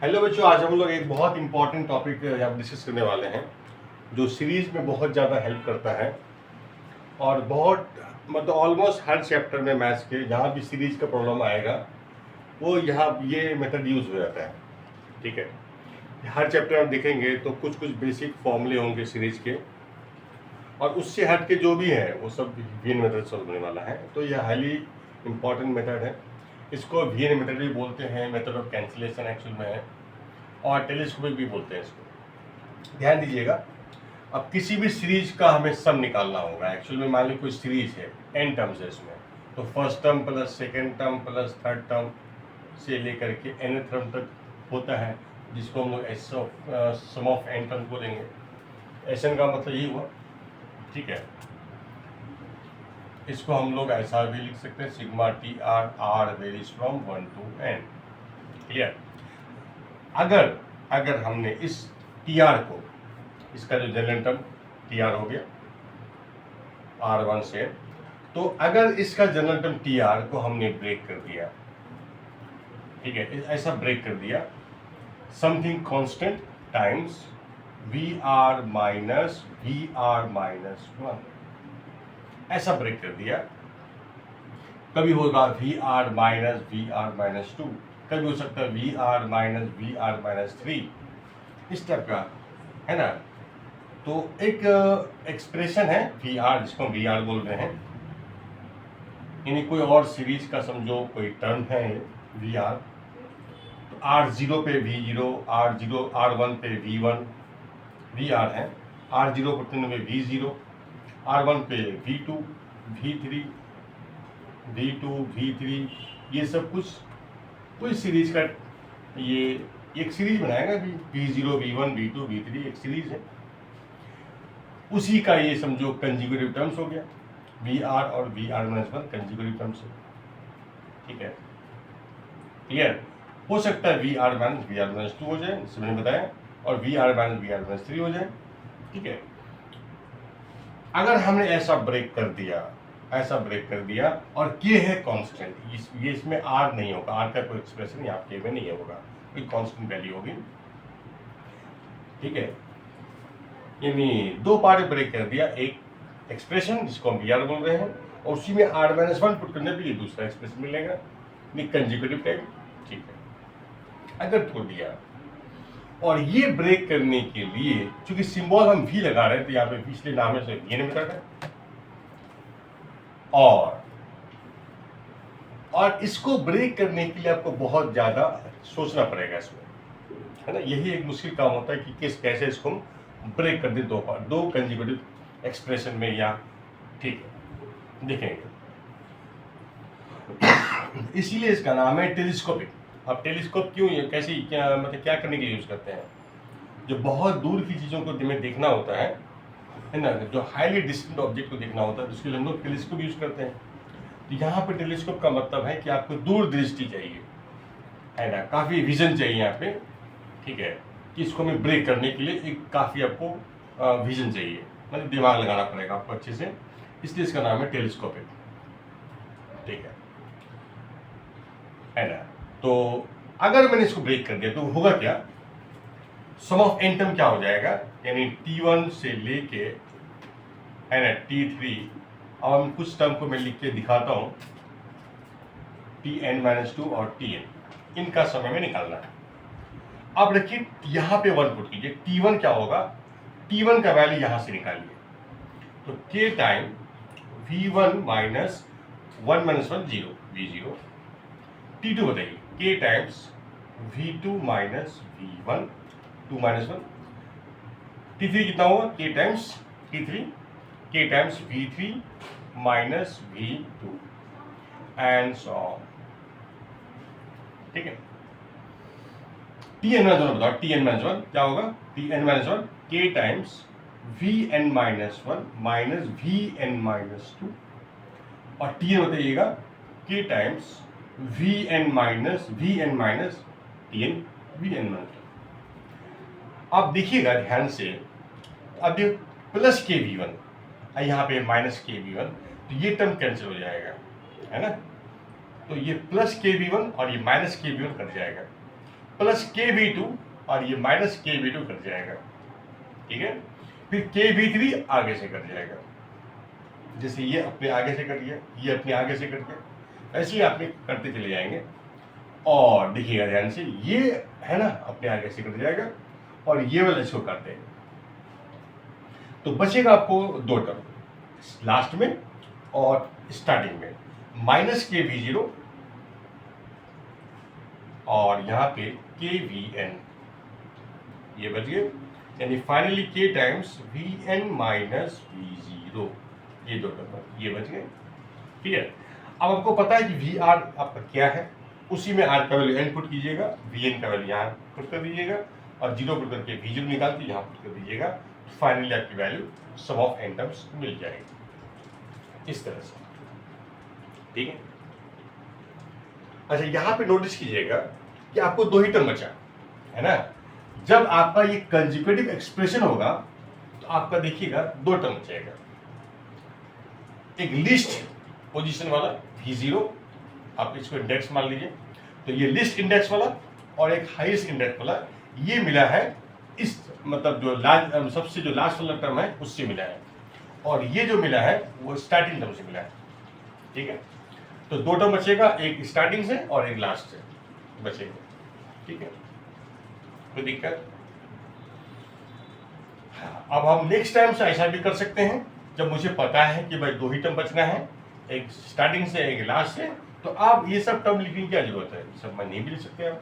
Hello बच्चों, आज हम लोग एक बहुत इंपॉर्टेंट टॉपिक यहाँ डिस्कस करने वाले हैं जो सीरीज में बहुत ज़्यादा हेल्प करता है और बहुत मतलब ऑलमोस्ट हर चैप्टर में मैथ्स के जहाँ भी सीरीज का प्रॉब्लम आएगा वो यहाँ ये मेथड यूज़ हो जाता है। ठीक है, हर चैप्टर आप देखेंगे तो कुछ कुछ बेसिक फॉर्मूले होंगे सीरीज के और उससे हट के जो भी है वो सब वीएन मेथड सॉल्व होने वाला है। तो यह हाईली इंपॉर्टेंट मेथड है। इसको वीएन मेथड भी बोलते हैं, मेथड ऑफ कैंसिलेशन एक्चुअल में है, और टेलीस्कोपिक भी बोलते हैं इसको। ध्यान दीजिएगा, अब किसी भी सीरीज का हमें सम निकालना होगा। एक्चुअल में मान ली कोई सीरीज है, n टर्म्स है इसमें, तो first term plus second term plus third term से लेकर के n टर्म तक होता है, जिसको हम लोग सम ऑफ n टर्म बोलेंगे। एसएन का मतलब यही हुआ। ठीक है, इसको हम लोग ऐसा भी लिख सकते हैं, sigma T r r varies from 1 to n। Clear? अगर हमने इस टी आर को, इसका जो जनरल टर्म टी आर हो गया R1 से, तो अगर इसका जनरल टर्म टी आर को हमने ब्रेक कर दिया, ठीक है, ऐसा ब्रेक कर दिया, something constant times V r minus 1, ऐसा ब्रेक कर दिया। कभी होगा VR-2, कभी हो सकता है VR-3, इस टाइप का है ना। तो एक एक्सप्रेशन है VR, जिसको हम VR बोल रहे हैं, यानी कोई और सीरीज का समझो कोई टर्म है VR, तो R0 पे V0, R1 पे V1 VR है, R0 पे V0, R1 पे V2, V3, V3, ये सब कुछ कोई सीरीज का ये एक सीरीज बनाएगा कि V0, V1, V2, V3 एक सीरीज है, उसी का ये समझो कंजिक्यूटिव टर्म्स हो गया। VR और VR-1 कंजिक्यूटिव टर्म्स है। ठीक है, क्लियर? हो सकता है VR-2 हो जाए, जैसे मैंने बताया, और VR-3 हो जाए। ठीक है, अगर हमने ऐसा ब्रेक कर दिया और के है कांस्टेंट, ये इसमें आर नहीं होगा, आर का कोई एक्सप्रेशन यहाँ के में नहीं होगा, कोई कांस्टेंट वैल्यू होगी। ठीक है, यानी दो पार्ट ब्रेक कर दिया, एक एक्सप्रेशन जिसको हम वी आर बोल रहे हैं, और उसी में R-1 पुट करने पे ये दूसरा एक्सप्रेशन मिलेगा, कंजिक्यूटिव टाइप। ठीक है, अगर छोड़ दिया, और ये ब्रेक करने के लिए चूंकि सिंबल हम भी लगा रहे हैं, तो यहाँ पे पिछले नाम है वीएन मेथड है, और इसको ब्रेक करने के लिए आपको बहुत ज्यादा सोचना पड़ेगा इसमें, है ना। यही एक मुश्किल काम होता है कि कैसे इसको हम ब्रेक कर दें दो कंजिक्यूटिव एक्सप्रेशन में, या ठीक है देखेंगे। इसीलिए इसका नाम है टेलीस्कोपिक। अब टेलीस्कोप क्यों, कैसे, क्या मतलब क्या करने के लिए यूज करते हैं? जो बहुत दूर की चीजों को हमें देखना होता है ना, जो हाईली डिस्टेंट ऑब्जेक्ट को देखना होता है, तो उसके लिए हम लोग टेलीस्कोप यूज करते हैं। तो यहाँ पे टेलीस्कोप का मतलब है कि आपको दूर दृष्टि चाहिए, है ना, काफी विजन चाहिए यहाँ पे। ठीक है, कि इसको हमें ब्रेक करने के लिए एक काफी आपको विजन चाहिए, मतलब दिमाग लगाना पड़ेगा आपको अच्छे से, इसलिए इसका नाम है टेलीस्कोपिक। ठीक है ना। तो अगर मैंने इसको ब्रेक कर दिया तो होगा क्या, सम ऑफ n टर्म क्या हो जाएगा, यानी T1 से लेके, है ना, T3। अब हम कुछ टर्म को मैं लिख के दिखाता हूँ, Tn-2 और Tn, इनका समय में निकालना है। अब देखिए यहाँ पे 1 पुट कीजिए, T1 क्या होगा, T1 का वैल्यू यहाँ से निकालिए, तो k time V1 minus 1 0, V0। T2 बताइए, k times V2 minus V1, 2 -1। T3 कितना होगा, k times T3, k times V3 minus V2 and so on. ठीक है, Tn-1 बताओ, Tn-1 क्या होगा, Tn-1 k times Vn-1 minus Vn-2, और Tn बताइएगा k times Vn minus Tn Vn-2। अब देखिएगा ध्यान से, अब ये प्लस के V1 यहाँ पे माइनस के V1, तो ये टर्म कैंसिल हो जाएगा, है ना। तो ये प्लस के V1 और ये माइनस के V1 कट जाएगा, प्लस के वी टू और ये माइनस के वी टू कट जाएगा, ठीक है। फिर के वी थ्री आगे से कट जाएगा, जैसे ये अपने आगे से कट गया, ये अपने आगे से कट गया, ऐसे ही आपने करते चले जाएंगे। और देखिएगा ध्यान से, ये है ना अपने आगे से कट जाएगा और ये वाला इसको काट देंगे, तो बचेगा आपको दो टर्म, लास्ट में और स्टार्टिंग में, माइनस के वी जीरो और यहाँ पे के वी एन, ये बच गए, यानी finally K times V n minus V zero, ये दो टर्म ये बच गए, ठीक है। अब आपको पता है कि वी आर आपका क्या है, उसी में आर का वैल्यू एन पुट कीजिएगा, वी एन का वैल्यू यहाँ पुट कर दीजिएगा और जीरो पुट करके वी जीरो निकाल के यहाँ पुट कर दीजिएगा, तो फाइनली आपकी value sum of N terms मिल जाएगी इस तरह से, ठीक है। अच्छा, यहाँ पे नोटिस कीजिएगा कि आपको दो ही टर्म बचा है ना। जब आपका ये कंजुगेटिव एक्सप्रेशन होगा तो आपका देखिएगा दो टर्म बचेगा, एक लिस्ट पोजीशन वाला v0, आप इसको इंडेक्स मान लीजिए, तो ये लिस्ट इंडेक्स वाला और एक हाईएस्ट इंडेक्स वाला, ये मिला है इस मतलब जो सबसे जो लास्ट वाला टर्म है उससे मिला है, और ये जो मिला है वो स्टार्टिंग टर्म से मिला है, ठीक है। तो दो टर्म बचेगा, एक स्टार्टिंग से और एक लास्ट से बचेगा, ठीक है, कोई दिक्कत। अब हम नेक्स्ट टाइम से ऐसा भी कर सकते हैं, जब मुझे पता है कि भाई दो ही टर्म बचना है, एक स्टार्टिंग से एक लास्ट से, तो आप ये सब टर्म लिखने की क्या जरूरत है, सब मैं नहीं भी लिख सकते आप।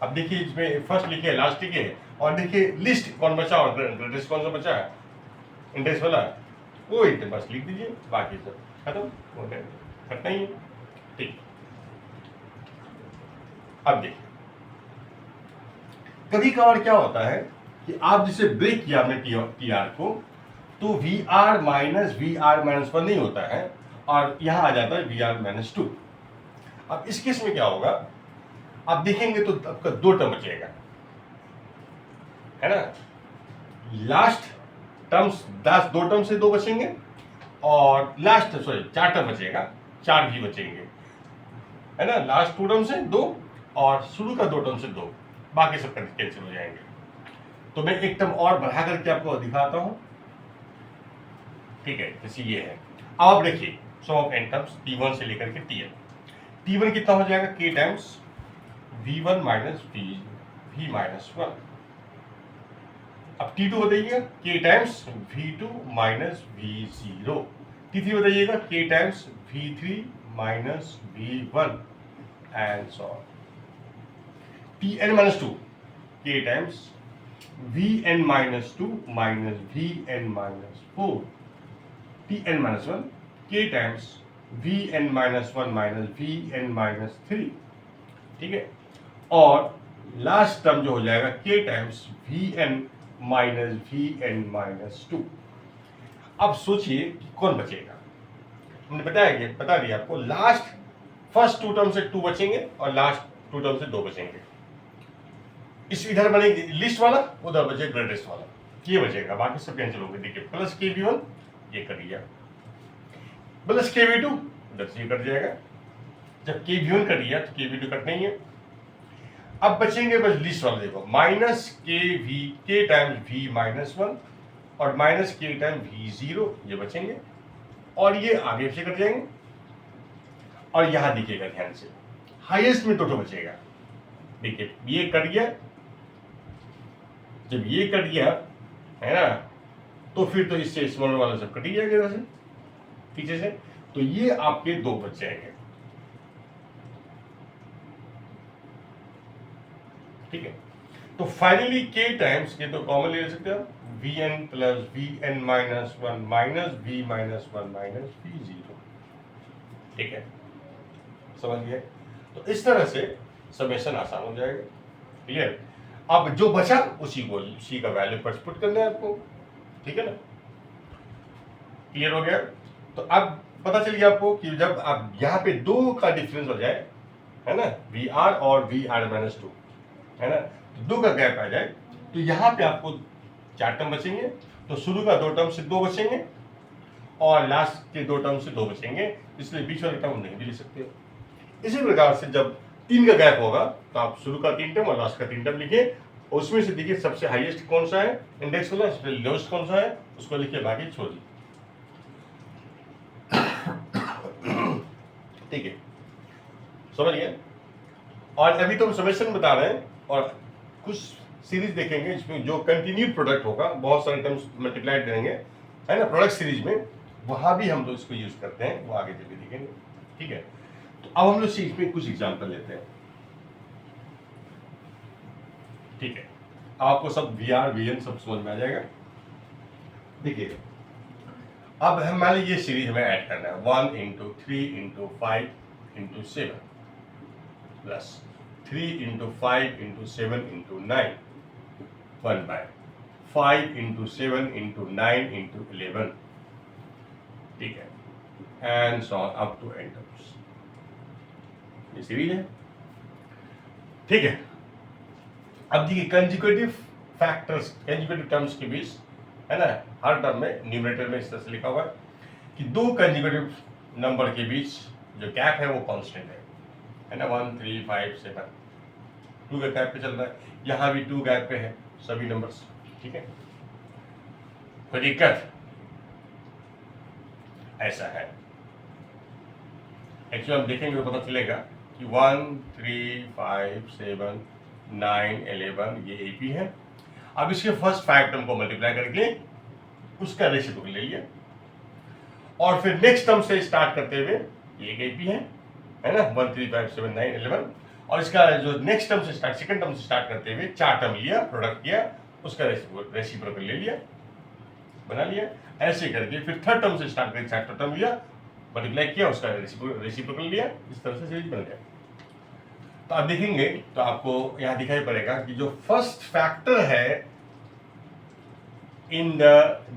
अब देखिए इसमें फर्स्ट लिखे लास्ट लिखे और देखिए लिस्ट कौन बचा और ग्रेटेस्ट कौन सा बचा है, इंडेक्स वाला, वो एक बस लिख दीजिए, बाकी सब खत्म, करना ही है, ठीक। अब देखिए कभी कभार क्या होता है कि आप जिसे ब्रेक किया आपने टी आर को, तो वी आर माइनस वन नहीं होता है और यहां आ जाता है वी आर माइनस टू। अब इस केस में क्या होगा, आप देखेंगे तो आपका दो टर्म बचेगा, है ना। लास्ट टर्म्स दो टर्म से दो बचेंगे और लास्ट चार टर्म बचेगा, चार भी बचेंगे, है ना। लास्ट टू टर्म से दो और शुरू का दो टर्म से दो, बाकी सब कैंसिल हो जाएंगे। तो मैं एक टर्म और बढ़ा करके आपको दिखाता हूं, ठीक है, जैसे ये है। अब आप देखिए सम ऑफ एन टर्म्स T1 से लेकर के Tn, T1 कितना हो जाएगा k times V1 minus V minus 1। अब T2 बताइएगा k times V2 minus V0, T3 बताइएगा k times V3 minus V1 and so on. Tn minus 2 k times Vn minus 2 minus Vn minus 4, Tn minus 1 k times Vn minus 1 minus Vn minus 3, ठीक है। और last term जो हो जाएगा k times Vn minus Vn minus 2। अब सोचिए कि कौन बचेगा, हमने बता दिया आपको, लास्ट फर्स्ट टू टर्म से टू बचेंगे और लास्ट टू टर्म से दो बचेंगे। इस इधर बनेगी लिस्ट वाला, उधर बचे ग्रेटेस्ट वाला, ये बचेगा, बाकी सब कैंसिल हो गए। देखिए प्लस के वी वन ये कट गया, प्लस के वी टू उधर से ये कट जाएगा, जब के वी वन कट गया तो के वी टू कट नहीं है। अब बचेंगे बस लिस्ट वाला, देखो माइनस के टाइम्स वी माइनस 1 और माइनस के टाइम V0, ये बचेंगे और ये आगे से कट जाएंगे। और यहां देखिएगा ध्यान से, हाईएस्ट में तो बचेगा, देखिए ये कट गया, जब ये कट गया है ना, तो फिर तो इससे स्मॉलर वाला सब कट ही जाएगा इधर से पीछे से, तो ये आपके दो बच जाएंगे, ठीक है। तो फाइनली के टाइम्स के तो कॉमन ले सकते हैं आप, Vn plus Vn minus 1 minus V minus 1 minus V0, ठीक है, समझ गए। तो इस तरह से समेशन आसान हो जाएगा, क्लियर। अब जो बचा उसी का वैल्यू पर पुट करना है आपको, ठीक है ना, क्लियर हो गया। तो अब पता चल गया आपको कि जब आप यहाँ पे दो का डिफरेंस हो जाए, है ना, VR और VR माइनस 2, है ना, तो दो का गैप आ जाए, तो यहाँ पे आपको चार टर्म बचेंगे, तो शुरू का दो टर्म से दो बचेंगे और लास्ट के दो टर्म से दो बचेंगे, इसलिए बीच वाले टर्म नहीं भी ले सकते। इसी प्रकार से जब 3 का गैप होगा तो आप शुरू का 3 टर्म और लास्ट का 3 टर्म लिखिए। उसमें से देखिए सबसे हाईएस्ट कौन सा है इंडेक्स वाला, सबसे लोएस्ट कौन सा है उसको लिखिए, बाकी छोड़िए। ठीक है, समझ गए। और अभी तो हम समेशन बता रहे हैं और कुछ सीरीज देखेंगे जिसमें जो कंटिन्यूड प्रोडक्ट होगा, बहुत सारे टर्म्स मल्टीप्लाइड करेंगे, है ना, प्रोडक्ट सीरीज में, वहां भी हम लोग इसको यूज करते हैं, वो आगे चलिए देखेंगे। ठीक है, तो अब हम लोग इसमें कुछ एग्जाम्पल लेते हैं। ठीक है, आपको सब VR VN सब समझ में आ जाएगा। देखिए, अब हम मान लीजिए ये सीरीज हमें ऐड करना है 1 × 3 × 5 × 7 प्लस 3 × 5 × 7 × 9 1/5 × 7 × 9 × 11। ठीक है, and so on up to n terms. ये सीरीज है। ठीक है, अब देखिए कंसेक्यूटिव फैक्टर्स, कंसेक्यूटिव टर्म्स के बीच, है ना, हर टर्म में न्यूमरेटर में इस तरह से लिखा हुआ है कि दो कंसेक्यूटिव नंबर के बीच जो गैप है वो कांस्टेंट है ना, 1 3 5 7 2 का गैप पे चल रहा है, यहाँ भी 2 गैप पे है सभी नंबर्स। ठीक है, कोई दिक्कत? ऐसा है एक्चुअली, हम देखेंगे तो पता चलेगा कि 1 3 5 7 9 11 ये AP है। अब इसके फर्स्ट 5 टर्म को मल्टीप्लाई करके उसका रेसिप्रोकल ले लिया और फिर नेक्स्ट टर्म से स्टार्ट करते हुए ये एक AP है ना, 1 3 5 7 9 11, और इसका जो नेक्स्ट टर्म से स्टार्ट, सेकंड टर्म से स्टार्ट करते हुए 4 टर्म लिया, प्रोडक्ट किया, उसका रेसिप्रोकल ले लिया, बना लिया। ऐसे करके फिर थर्ड टर्म से स्टार्ट करके 4 टर्म लिया, मल्टीप्लाई किया, उसका रेसिप्रोकल लिया, इस तरह से सीरीज बन गया। तो आप देखेंगे तो आपको यहां दिखाई पड़ेगा कि जो फर्स्ट फैक्टर है in the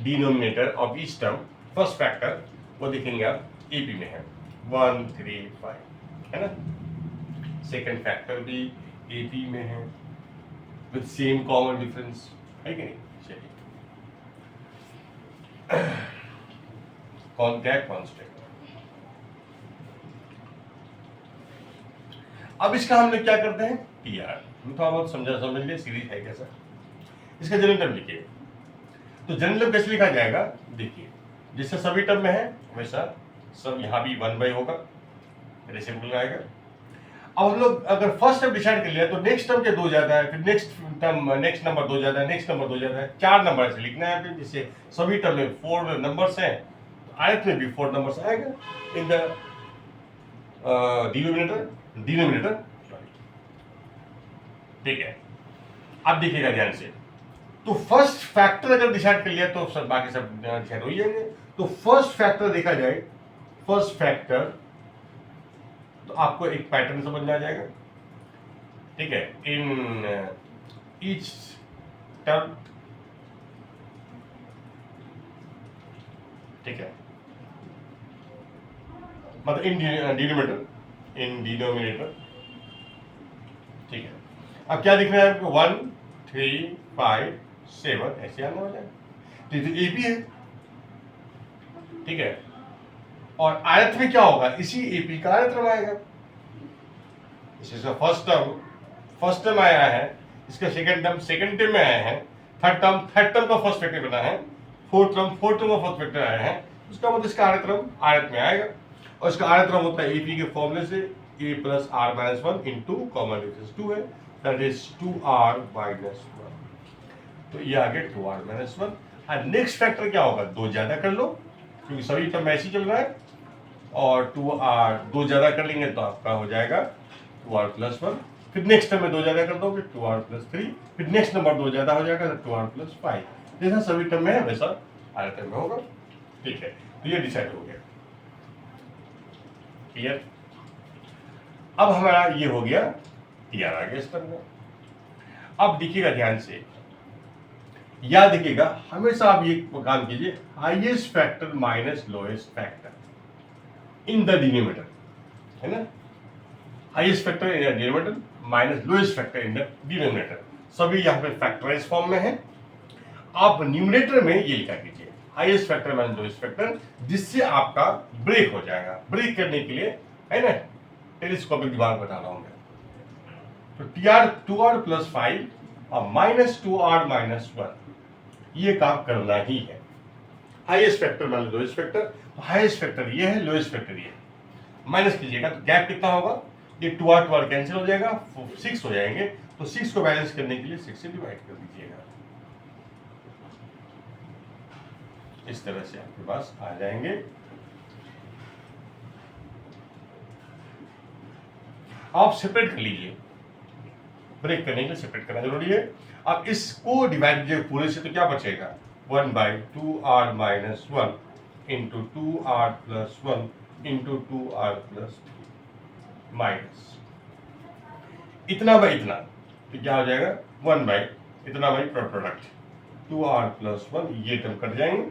denominator of each term, first factor वो देखेंगे आप AP में है 1 3 5, है ना। सेकंड फैक्टर भी AP में है विद सेम कॉमन डिफरेंस, है कि नहीं? चलिए, कौन क्या कांस्टेंट। अब इसका हम लोग क्या करते हैं, TR, थोड़ा बहुत समझ लिए सीरीज है कैसा। इसका जनरल टर्म लिखिए, तो जनरल टर्म कैसे लिखा जाएगा, देखिए जैसे सभी टर्म में है वैसा सब यहाँ भी 1/, होगा, रेसिप्रोकल आएगा। अब हम लोग अगर फर्स्ट टर्म डिसाइड कर लिया तो नेक्स्ट टर्म के 2 ज्यादा है, फिर नेक्स्ट टर्म नेक्स्ट नंबर 2 ज्यादा है, नेक्स्ट नंबर 2 ज्यादा है, 4 नंबर से लिखना है। फिर जिससे सभी टर्म में 4 नंबर्स हैं, आयत में भी 4 नंबर्स आएगा इन द डिनोमिनेटर। ठीक है, अब देखिएगा ध्यान से, तो फर्स्ट फैक्टर अगर डिसाइड कर लिया तो सब बाकी सब डिसाइड हो ही जाएंगे। तो फर्स्ट फैक्टर देखा जाए, फर्स्ट फैक्टर तो आपको एक पैटर्न समझ में आ जाएगा। ठीक है, इन ईच टर्म, ठीक है, मतलब इन डिनोमिनेटर। ठीक है, अब क्या दिख रहा है आपको, 1 3 5 7 ऐसे आना हो जाएगा, तो AP है। ठीक है, और आयत में क्या होगा, इसी AP का आयत टर्म आएगा। इसका फर्स्ट टर्म आया है, इसका सेकंड टर्म में आया है, थर्ड टर्म का फर्स्ट फैक्टर बना है, फोर्थ टर्म का फर्स्ट फैक्टर आया है, उसका मतलब इसका आयत में आएगा। और इसका आयत टर्म होता है AP के फॉर्मूले से A + R - 1 into common difference 2 है, दैट इज 2R - 1। तो ये आ गया 2R - 1। और नेक्स्ट फैक्टर क्या होगा, 2 ज्यादा कर लो क्योंकि सभी टर्म ऐसे चल रहा है, और 2 ज्यादा कर लेंगे तो आपका हो जाएगा 2R + 1। फिर नेक्स्ट टर्म में 2 ज्यादा कर दोगे 2R + 3, फिर नेक्स्ट नंबर 2 ज्यादा हो जाएगा 2R + 5। जैसा सभी टर्म में है वैसा आयत में होगा। ठीक है, तो ये डिसाइड हो गया, क्लियर। अब हमारा ये हो गया TR आ गया इस टर्म में। अब देखिएगा ध्यान से, याद रखिएगा हमेशा आप ये काम कीजिए, highest factor minus lowest factor in the denominator, है ना, highest factor in the denominator minus lowest factor in the denominator, सभी यहाँ पे फैक्टराइज फॉर्म में है। आप न्यूमरेटर में ये लिखा कीजिए highest factor minus lowest factor, जिससे आपका ब्रेक हो जाएगा। ब्रेक करने के लिए, है ना, टेलीस्कोपिक दिमाग बता रहा हूँ मैं, तो TR 2R+5 और -2R-1 ये काम करना ही है। हाईएस्ट फैक्टर मान लो लोएस्ट फैक्टर, हाईएस्ट फैक्टर ये है, लोएस्ट फैक्टर ये है। माइनस कीजिएगा तो गैप कितना होगा, ये 2R कैंसिल हो जाएगा, 6 हो जाएंगे, तो 6 को बैलेंस करने के लिए 6 से डिवाइड कर दीजिएगा। इस तरह से आपके पास आ जाएंगे। आप सेपरेट कर लीजिए, ब्रेक करने के लिए सेपरेट करना जरूरी है। अब इसको डिवाइड कीजिए पूरे से तो क्या बचेगा, 1/2R-1 into 2R+1 into 2R+3 minus इतना बाई इतना, तो क्या हो जाएगा 1 बाई इतना बाई प्रोडक्ट 2R+1, ये टर्म कट जाएंगे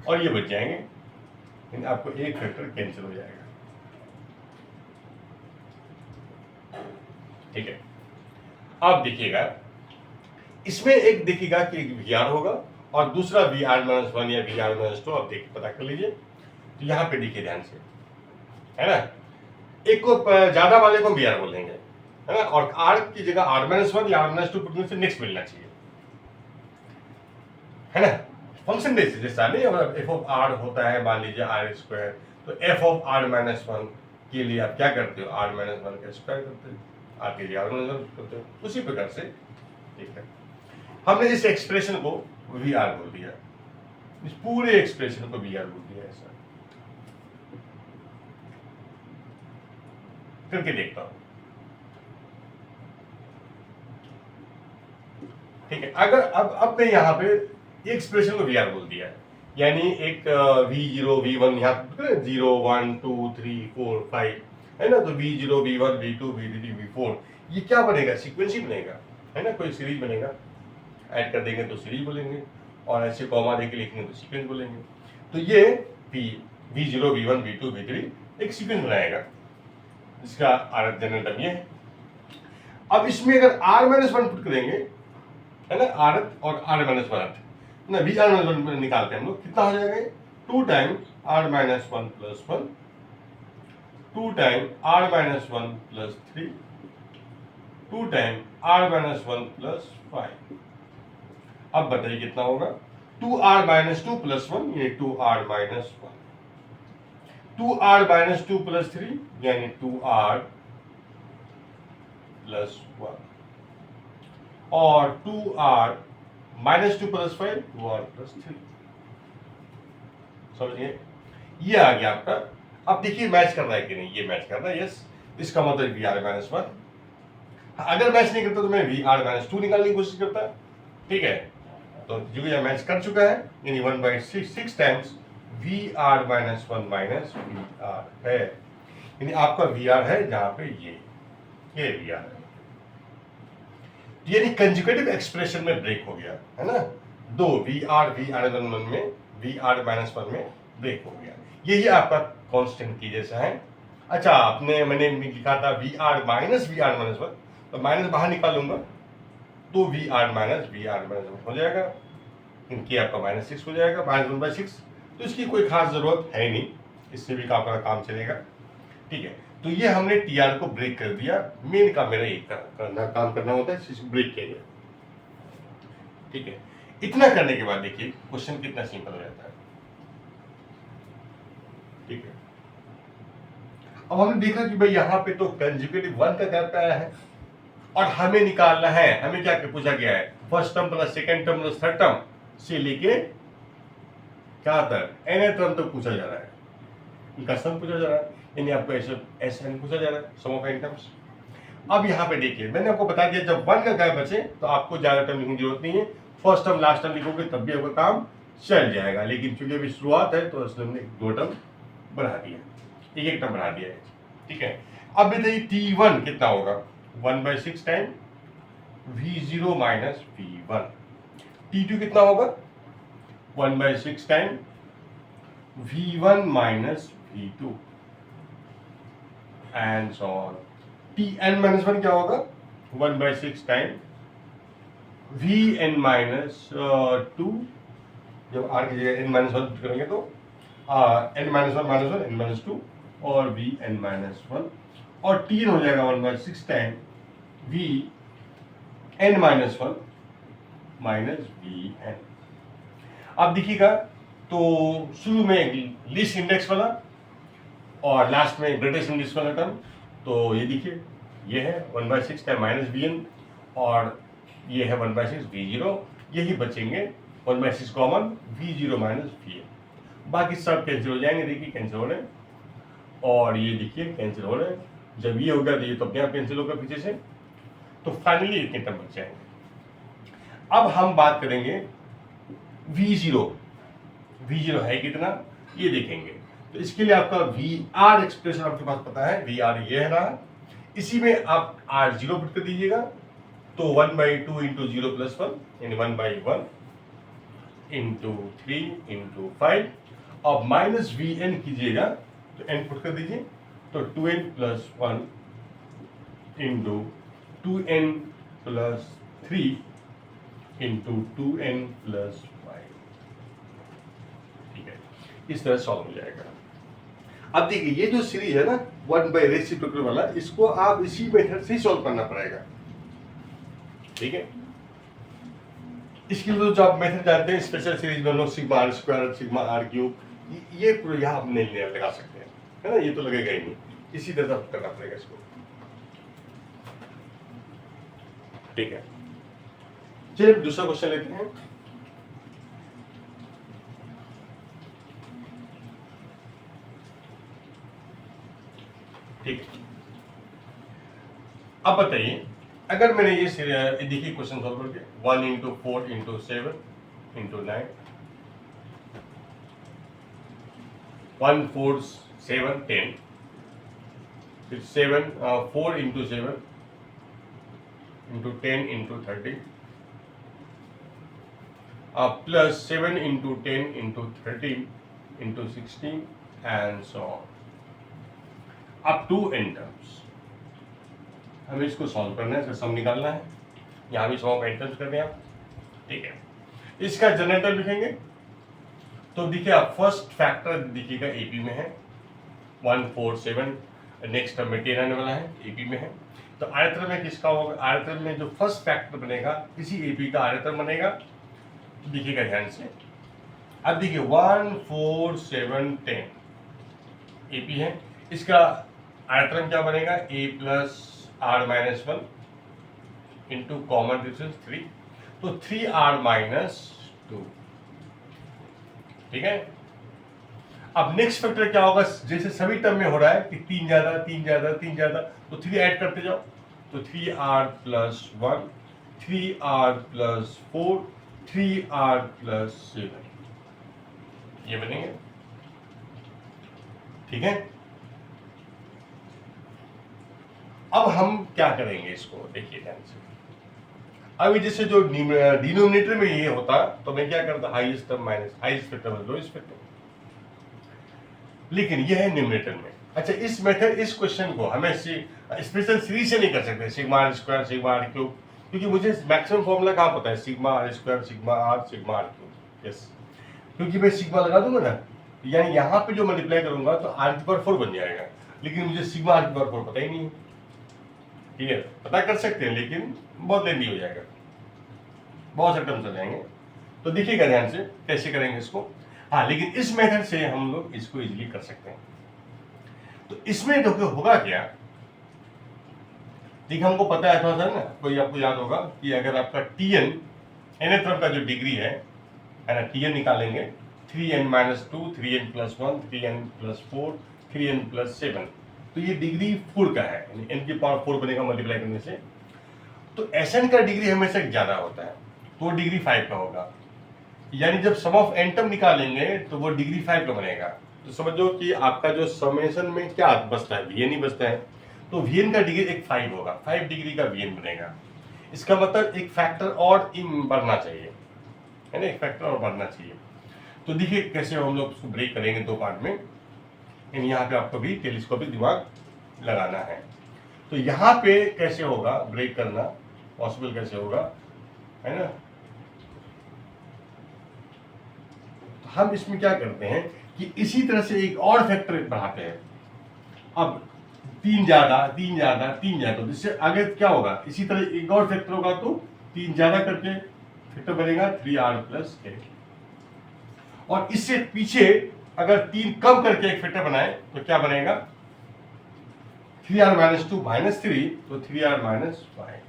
और ये बच जाएंगे, आपको एक फैक्टर कैंसिल हो जाएगा। ठीक है, अब देखिएगा इसमें एक देखिएगा कि एक VR होगा और दूसरा VR-1 या VR-2, आप देख पता कर लीजिए। तो यहाँ पे देखिए ध्यान से, है ना, एक को ज्यादा वाले को VR बोलेंगे, है ना, और R की जगह R-1 या R-2 पुटने से नेक्स्ट मिलना चाहिए, है ना। फंक्शन बेसिस जैसा नहीं, अगर f(r) होता है मान लीजिए R², तो f(r-1) के लिए आप क्या करते हो, R-1 का स्क्वायर करते हो, R के लिए R-1 करते हो, उसी प्रकार से। ठीक है, हमने इस एक्सप्रेशन को VR बोल दिया, इस पूरे एक्सप्रेशन को VR बोल दिया। ऐसा करके देखता हूं। ठीक है, अगर अब मैं यहाँ पे एक्सप्रेशन को VR बोल दिया, यानी एक V0 V1 यहाँ 0 1 2 3 4 5 है ना, तो V0 V1 V2 V3 V4 ये क्या बनेगा, सीक्वेंस ही बनेगा, है ना, कोई सीरीज बनेगा। ऐड कर देंगे तो सीरीज बोलेंगे, और ऐसे कॉमा देके लिखेंगे तो सीक्वेंस बोलेंगे। तो ये V0 V1 V2 V3 एक सीक्वेंस बनाएगा, इसका आरत जनरल टर्म ये है। अब इसमें अगर R-1 पुट करेंगे, है ना, आरत और R-1 ना, VR-1 निकालते हैं हम लोग, कितना हो जाएगा, 2 time R-1+1 2 time R-1+3 2 time R-1+5। अब बताइए कितना होगा, 2R-2+1 यानी 2R-1 2R-2+3 यानी 2R+1 और 2R-2+5 2R+3। समझिए, ये आ गया आपका। अब देखिए मैच कर रहा है कि नहीं, ये मैच कर रहा है, यस, इसका मतलब VR-1। अगर मैच नहीं करता तो मैं VR-2 निकालने की कोशिश करता। ठीक है, तो जो यह मैच कर चुका है, यानी 1/6 टाइम्स VR-1 माइनस VR है, यानी आपका VR है जहां पे ये VR है, यानी कंजुगेटिव एक्सप्रेशन में ब्रेक हो गया, है ना, दो VR-1 में VR-1 में ब्रेक हो गया। यही आपका कांस्टेंट की जैसा है। अच्छा, मैंने लिखा था VR-1, तो माइनस बाहर निकालूंगा तो VR-1 हो जाएगा, इनकी आपका -6 हो जाएगा, -1/6। तो इसकी कोई खास जरूरत है नहीं, इससे भी आपका काम चलेगा। ठीक है, तो ये हमने TR को ब्रेक कर दिया। मेन काम मेरा एक काम करना होता है, इसको ब्रेक किया गया। ठीक है, इतना करने के बाद देखिए क्वेश्चन कितना सिंपल हो जाता है। ठीक है, अब हमने देखा कि भाई यहाँ पे तो कंजुगेटिव 1 का गैप आया है और हमें निकालना है, हमें क्या पूछा गया है, first term plus second term plus third term से लेके क्या तक nth टर्म तक पूछा जा रहा है, इनका सम पूछा जा रहा है, यानी आपको ऐसे पूछा जा रहा है, सम ऑफ n टर्म्स। अब यहाँ पे देखिए मैंने आपको बता दिया, जब 1 का गैप बचे तो आपको ज्यादा टर्म लिखने की जरूरत नहीं है, फर्स्ट टर्म लास्ट टर्म लिखोगे तब भी आपका काम चल जाएगा। लेकिन चूंकि अभी शुरुआत है तो इसलिए हमने 2 टर्म बढ़ा दिया, एक टर्म बढ़ा दिया है। ठीक है, अब बताइए T1 कितना होगा, 1/6 time V0 minus V1। T2 कितना होगा, 1/6 time V1 minus V2 and so on. Tn-1 क्या होगा, 1/6 टाइम Vn माइनस 2, जब r की जगह n-1 करेंगे तो n-1 n-2 और Vn-1, और Tn हो जाएगा 1/6 time V n minus one minus V n. अब देखिएगा, तो शुरू में लीस्ट इंडेक्स वाला और लास्ट में ग्रेटेस्ट इंडेक्स वाला टर्म, तो ये देखिए ये है 1/6 टाइम माइनस वी एन और ये है 1/6 वी जीरो, यही बचेंगे 1/6 common V zero minus V n. बाकी सब कैंसिल हो जाएंगे, देखिए कैंसिल हो रहे हैं और ये देखिए कैंसिल हो रहे हैं। जब ये होगा तो ये तो अपने आप कैंसिल होगा पीछे से, तो फाइनली इतने टर्म बच जाएंगे। अब हम बात करेंगे V0 है कितना ये देखेंगे। तो इसके लिए आपका VR एक्सप्रेशन आपके पास पता है, VR ये है रहा, इसी में आप R0 पुट कर दीजिएगा, तो 1/2 इंटू 0 प्लस 1 यानी 1/1 इंटू 3 इंटू 5 और माइनस VN कीजिएगा, तो n पुट कर दीजिए, तो 2n plus 1 into 2n plus 3 into 2n plus 5। ठीक है, इस तरह सॉल्व हो जाएगा। अब देखिए ये जो सीरीज है ना 1/रेसिप्रोकल वाला, इसको आप इसी मेथड से ही सॉल्व करना पड़ेगा। ठीक है, इसके लिए जो आप मेथड जानते हैं स्पेशल सीरीज में लोग sigma r square sigma r cube, ये यहाँ आप नहीं लगा सकते हैं, है ना, ये तो लगेगा ही नहीं, इसी तरह करना पड़ेगा इसको। ठीक है, चलिए दूसरा क्वेश्चन लेते हैं। ठीक है, अब बताइए अगर मैंने ये देखिए क्वेश्चन सॉल्व करके 1 इंटू 4 इंटू 7 इंटू 9 1 4 7 10 फिर 7 4 into 7 into 10 into 30 plus 7 into 10 into 13 into 16 and so on up to n terms. हमें इसको सॉल्व करना है, इसका सम निकालना है, यहाँ भी 100 का n टर्म्स कर दें आप। ठीक है, इसका जनरेटर लिखेंगे, तो देखिए आप फर्स्ट फैक्टर देखिएगा एपी में है 1 4 7, नेक्स्ट टर्म में 10 आने वाला है, एपी में है, तो आयतन में किसका होगा, आयतन में जो फर्स्ट फैक्टर बनेगा इसी एपी का आयतन बनेगा। देखिएगा ध्यान से, अब देखिए 1 4 7 10 एपी है, इसका आयतन क्या बनेगा a plus r minus 1 into common difference 3, तो 3r माइनस 2। ठीक है, अब नेक्स्ट फैक्टर क्या होगा, जैसे सभी टर्म में हो रहा है कि 3 ज्यादा 3 ज्यादा 3 ज्यादा, तो 3 ऐड करते जाओ, तो 3r plus 1 3r plus 4 3r plus 7 ये बनेंगे। ठीक है, अब हम क्या करेंगे इसको देखिए ध्यान से। अभी जैसे जो डिनोमिनेटर में ये होता तो मैं क्या करता, highest term minus highest factor lowest factor, लेकिन यह है न्यूमरेटर में। अच्छा, इस मेथड इस क्वेश्चन को हमें स्पेशल सीरीज से नहीं कर सकते, sigma r square sigma r cube, क्योंकि मुझे मैक्सिमम फॉर्मूला कहाँ पता है, sigma r square sigma r cube. Yes, क्योंकि मैं सिग्मा लगा दूंगा ना, यानी यहाँ पे जो मल्टीप्लाई करूंगा तो आर की पावर 4 बन जाएगा, लेकिन मुझे सिग्मा आर की पावर 4 पता ही नहीं है। ठीक है, पता कर सकते हैं लेकिन बहुत लेंदी हो जाएगा, बहुत से टर्म्स आ जाएंगे। तो देखिएगा ध्यान से कैसे करेंगे इसको। हाँ, लेकिन इस मेथड से हम लोग इसको इजीली कर सकते हैं। तो इसमें देखो होगा क्या, देखिए हमको पता है थोड़ा सा ना, कोई आपको याद होगा कि अगर आपका Tn nth टर्म का जो डिग्री है ना, Tn निकालेंगे 3n minus 2 3n plus 1 3n plus 4 3n plus 7, तो ये डिग्री 4 का है, यानी n की पावर 4 बनेगा मल्टीप्लाई करने से। तो Sn का डिग्री हमेशा ज्यादा होता है, तो डिग्री 5 का होगा, यानी जब सम ऑफ n टर्म निकालेंगे तो वो डिग्री 5 का बनेगा। तो समझो कि आपका जो समेशन में क्या बचता है, Vn ही बचता है, तो Vn का डिग्री एक 5 होगा, 5 डिग्री का Vn बनेगा। इसका मतलब एक फैक्टर और बढ़ना चाहिए, है ना, एक फैक्टर और बढ़ना चाहिए। तो देखिए कैसे हम लोग उसको ब्रेक करेंगे दो पार्ट में, यहाँ पे आपको भी टेलीस्कोपिक दिमाग लगाना है। तो यहाँ पे कैसे होगा ब्रेक करना, पॉसिबल कैसे होगा, है ना। तो हम इसमें क्या करते हैं कि इसी तरह से एक और फैक्टर बढ़ाते हैं। अब 3 ज्यादा 3 ज्यादा 3 ज्यादा, तो इससे आगे क्या होगा, इसी तरह एक और फैक्टर होगा तो 3 ज्यादा करके फैक्टर बनेगा 3r प्लस a। और इससे पीछे अगर 3 कम करके एक फैक्टर बनाए तो क्या बनेगा, 3r माइनस 2 माइनस 3, तो 3r माइनस 5।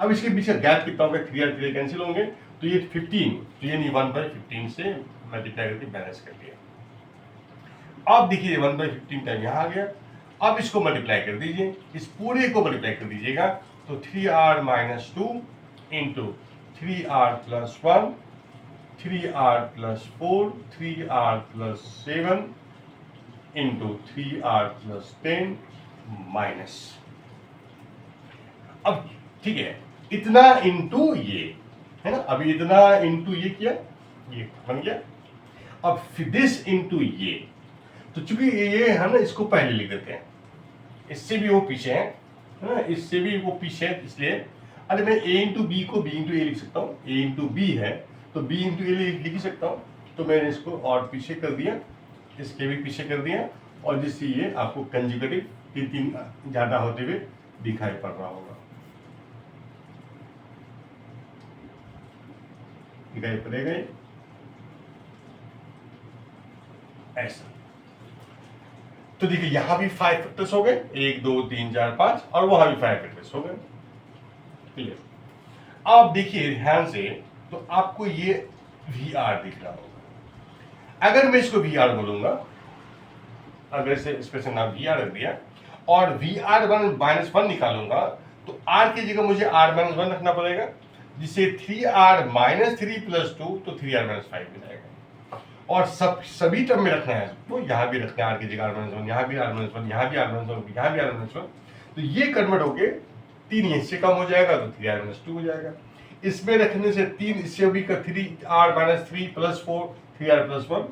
अब इसके पीछे गैप कितना होगा, 3r 3 कैंसिल होंगे, तो ये 15, तो यानी 1/15 से मल्टीप्लाई करके बैलेंस कर दिया। अब देखिए 1/15 टाइम यहाँ आ गया। अब इसको मल्टीप्लाई कर दीजिए, इस पूरे को मल्टीप्लाई कर दीजिएगा, तो 3r minus 2 into 3r plus 1, 3r plus 4, 3r plus 7 into 3r plus 10 minus. अब ठीक है, इतना इंटू ये है ना, अभी इतना इंटू ये किया, ये बन गया। अब दिस इंटू ये, तो चूंकि ये है ना, इसको पहले लिख देते हैं, इससे भी वो पीछे है ना, इससे भी वो पीछे है, इसलिए अरे मैं a इंटू बी को b इंटू ए लिख सकता हूँ, a इंटू बी है तो b इंटू ए लिख ही सकता हूँ, तो मैंने इसको और पीछे कर दिया, इसके भी पीछे कर दिया, और जिससे ये आपको कंजुगेटिव 3 ज्यादा होते हुए दिखाई पड़ रहा होगा, दिखाई पड़ेगा ऐसा। तो देखिए यहां भी 5 फैक्टर्स हो गए, 1 2 3 4 5, और वहां भी 5 फैक्टर्स हो गए। क्लियर? अब देखिए ध्यान से, तो आपको ये VR दिख रहा होगा। अगर मैं इसको VR बोलूंगा, अगर इसे एक्सप्रेशन नाम VR रख दिया और VR1 माइनस 1 निकालूंगा, तो R की जगह मुझे R माइनस 1 रखना पड़ेगा, जिसे 3r माइनस 3 प्लस 2, तो 3r माइनस 5 मिल जाएगा। और सभी टर्म में रखना है, तो यहाँ भी रखना है r की जगह r माइनस 1, यहाँ भी r माइनस 1, यहाँ भी r माइनस 1, यहाँ भी r माइनस 1, तो ये कन्वर्ट होके 3 इससे कम हो जाएगा, तो 3r माइनस 2 हो जाएगा। इसमें रखने से 3 इससे भी 3r minus 3 plus 4, 3r plus 1,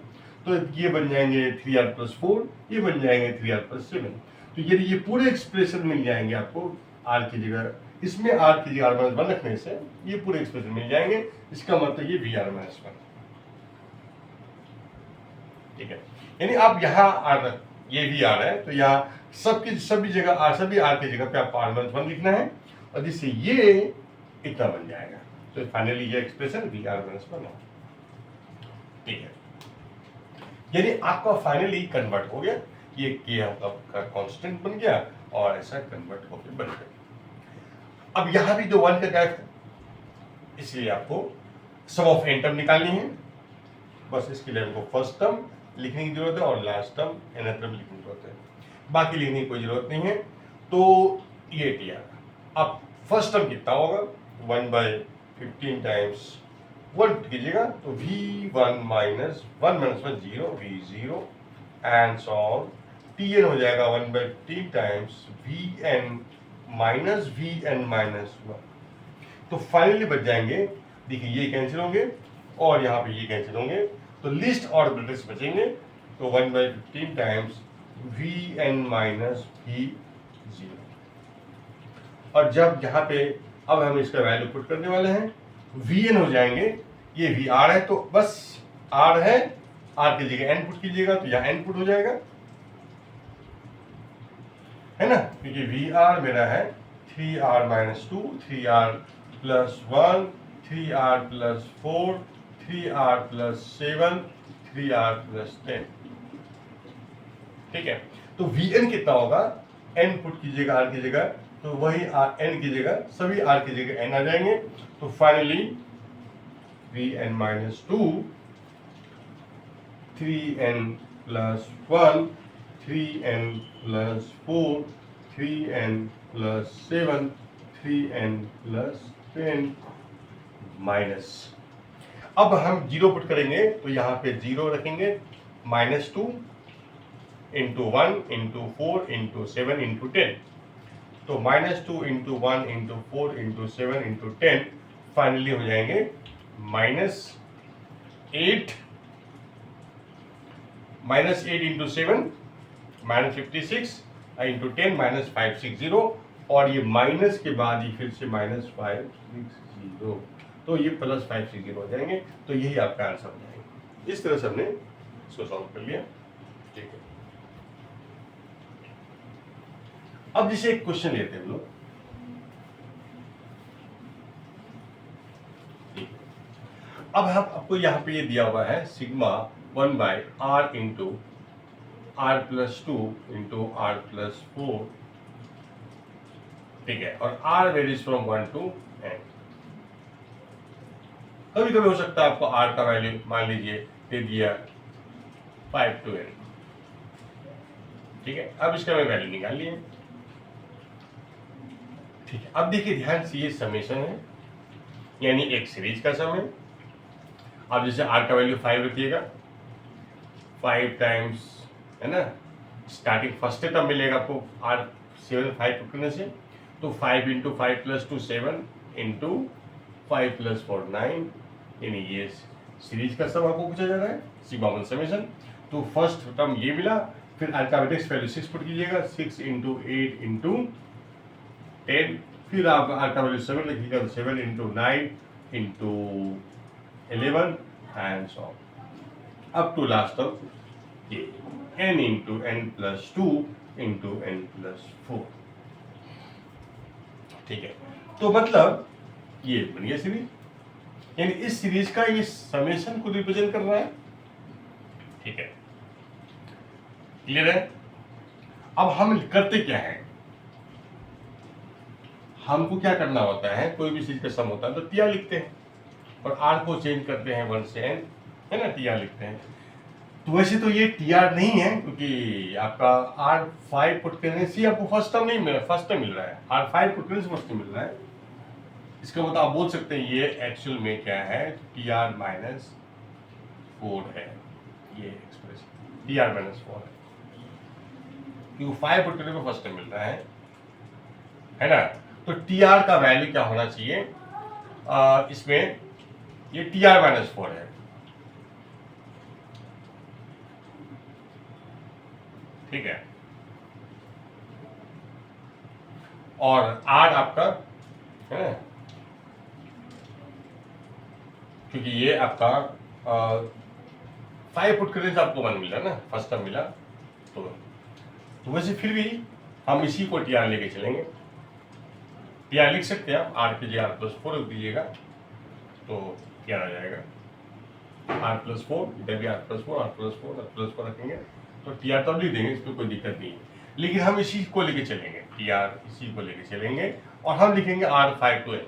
तो ये बन जाएंगे 3r प्लस 4, ये बन जाएंगे 3r प्लस 7। तो ये पूरे एक्सप्रेशन मिल जाएंगे आपको r की जगह, इसमें r की जगह r माइनस 1 रखने से ये पूरे एक्सप्रेशन मिल जाएंगे। इसका मतलब ये VR माइनस 1, ठीक है। यानी आप यहाँ r, ये VR है, तो यहाँ सभी जगह सभी r की जगह पे आपको r माइनस 1 लिखना है, और जिससे ये इतना बन जाएगा, तो फाइनली ये एक्सप्रेशन VR माइनस 1 है, ठीक है। यानी आपका फाइनली कन्वर्ट हो गया, ये आपका कांस्टेंट बन गया और ऐसा कन्वर्ट होकर बन गया। अब यहां भी जो 1 का गैप है, इसलिए आपको सम ऑफ n टर्म निकालनी है, बस इसके लिए हमको फर्स्ट टर्म लिखने की जरूरत है और लास्ट टर्म nth टर्म लिखने की जरूरत है, बाकी लिखने की कोई जरूरत नहीं है। तो ये किया, अब फर्स्ट टर्म कितना होगा, 1/15 टाइम्स 1 कीजिएगा, तो v1 minus 1 minus 1 0, v0 and so on, tn हो जाएगा 1/15 times vn minus vn minus 1। तो फाइनली बच जाएंगे, देखिए ये कैंसिल होंगे और यहाँ पे ये कैंसिल होंगे, तो लिस्ट और ब्रैकेट्स बचेंगे, तो 1/15 टाइम्स vn माइनस v0। और जब यहाँ पे अब हम इसका वैल्यू पुट करने वाले हैं, vn हो जाएंगे, ये vr है तो बस r है, r की जगह n पुट कीजिएगा, तो यहाँ n पुट हो जाएगा, है ना, क्योंकि VR मेरा है 3r minus 2, 3r plus 1, 3r plus 4, 3r plus 7, 3r plus 10, ठीक है। तो Vn कितना होगा, n पुट कीजिएगा r की जगह, तो वही n की जगह, सभी r की जगह n आ जाएंगे, तो finally Vn minus 2, 3n plus 1, 3n plus 4, 3n plus 7, 3n plus 10 minus. अब हम 0 पुट करेंगे, तो यहाँ पे 0 रखेंगे, -2 इंटू 1 इंटू 4 इंटू 7 इंटू 10, तो -2 into 1 into 4 into 7 into 10 finally हो जाएंगे -8 इंटू 7 -56 इंटू 10 -560, और ये माइनस के बाद ही फिर से -560, तो ये +560 हो जाएंगे, तो यही आपका आंसर हो जाएगा। इस तरह से हमने इसको सॉल्व कर लिया, ठीक है। अब जैसे एक क्वेश्चन लेते हैं हम लोग, अब हम आपको यहाँ पे ये दिया हुआ है sigma 1/r into r+2 into r+4, ठीक है, और r varies from 1 to n। कभी कभी हो सकता है आपको r का वैल्यू मान लीजिए दे दिया 5 to n, ठीक है। अब इसका मैं वैल्यू निकाल लिए, ठीक है। अब देखिए ध्यान से, ये समेशन है, यानी एक सीरीज का सम है। अब जैसे r का वैल्यू 5 रखिएगा, 5 टाइम्स, है ना, स्टार्टिंग फर्स्ट टर्म मिलेगा आपको r 7 5 करने से, तो 5 इंटू 5 प्लस 2 7 इंटू 5 प्लस 4 9, यानी ये सीरीज का सम आपको पूछा जा रहा है, सिग्मा वन समेशन। तो फर्स्ट टर्म ये मिला, फिर अल्फाबेटिक्स वैल्यू 6 पुट कीजिएगा, 6 इंटू 8 इंटू 10, फिर आप r का वैल्यू 7 लिखिएगा, तो 7 into 9 into 11 and so up to last term ये n into n plus 2 into n plus 4, ठीक है। तो मतलब ये बन गया सीरीज, यानी इस सीरीज का ये समेशन को रिप्रेजेंट कर रहा है, ठीक है, क्लियर है। अब हम करते क्या है, हमको क्या करना होता है, कोई भी चीज का सम होता है तो टीआर लिखते हैं और आर को चेंज करते हैं 1 से n, है ना, टीआर लिखते हैं। तो वैसे तो ये टीआर नहीं है, क्योंकि आपका r5 पुट करने से आपको फर्स्ट टर्म नहीं मिल रहा, फर्स्ट टर्म मिल रहा है, r5 पुट करने से फर्स्ट टर्म मिल रहा है। इसका मतलब आप बोल सकते हैं ये एक्चुअल में क्या है, टीआर माइनस 4 है, ये एक्सप्रेशन टीआर माइनस 4 है, क्योंकि 5 पुट करने में फर्स्ट टर्म मिल रहा है ना। तो टीआर का वैल्यू क्या होना चाहिए, इसमें ये टीआर माइनस 4 है, ठीक है, और आर आपका, है ना, क्योंकि ये आपका 5 पुट करने से आपको 1 मिला ना, फर्स्ट टर्म मिला, तो वैसे फिर भी हम इसी को टीआर लेके चलेंगे। टीआर लिख सकते हैं आप, आर की जगह r+4 रख दीजिएगा, तो टीआर आ जाएगा r+4, इधर भी r+4 रखेंगे, तो टीआर तब लिख देंगे, इसमें कोई दिक्कत नहीं है। लेकिन हम इसी को लेके चलेंगे, टीआर इसी को लेके चलेंगे, और हम लिखेंगे r5 to n,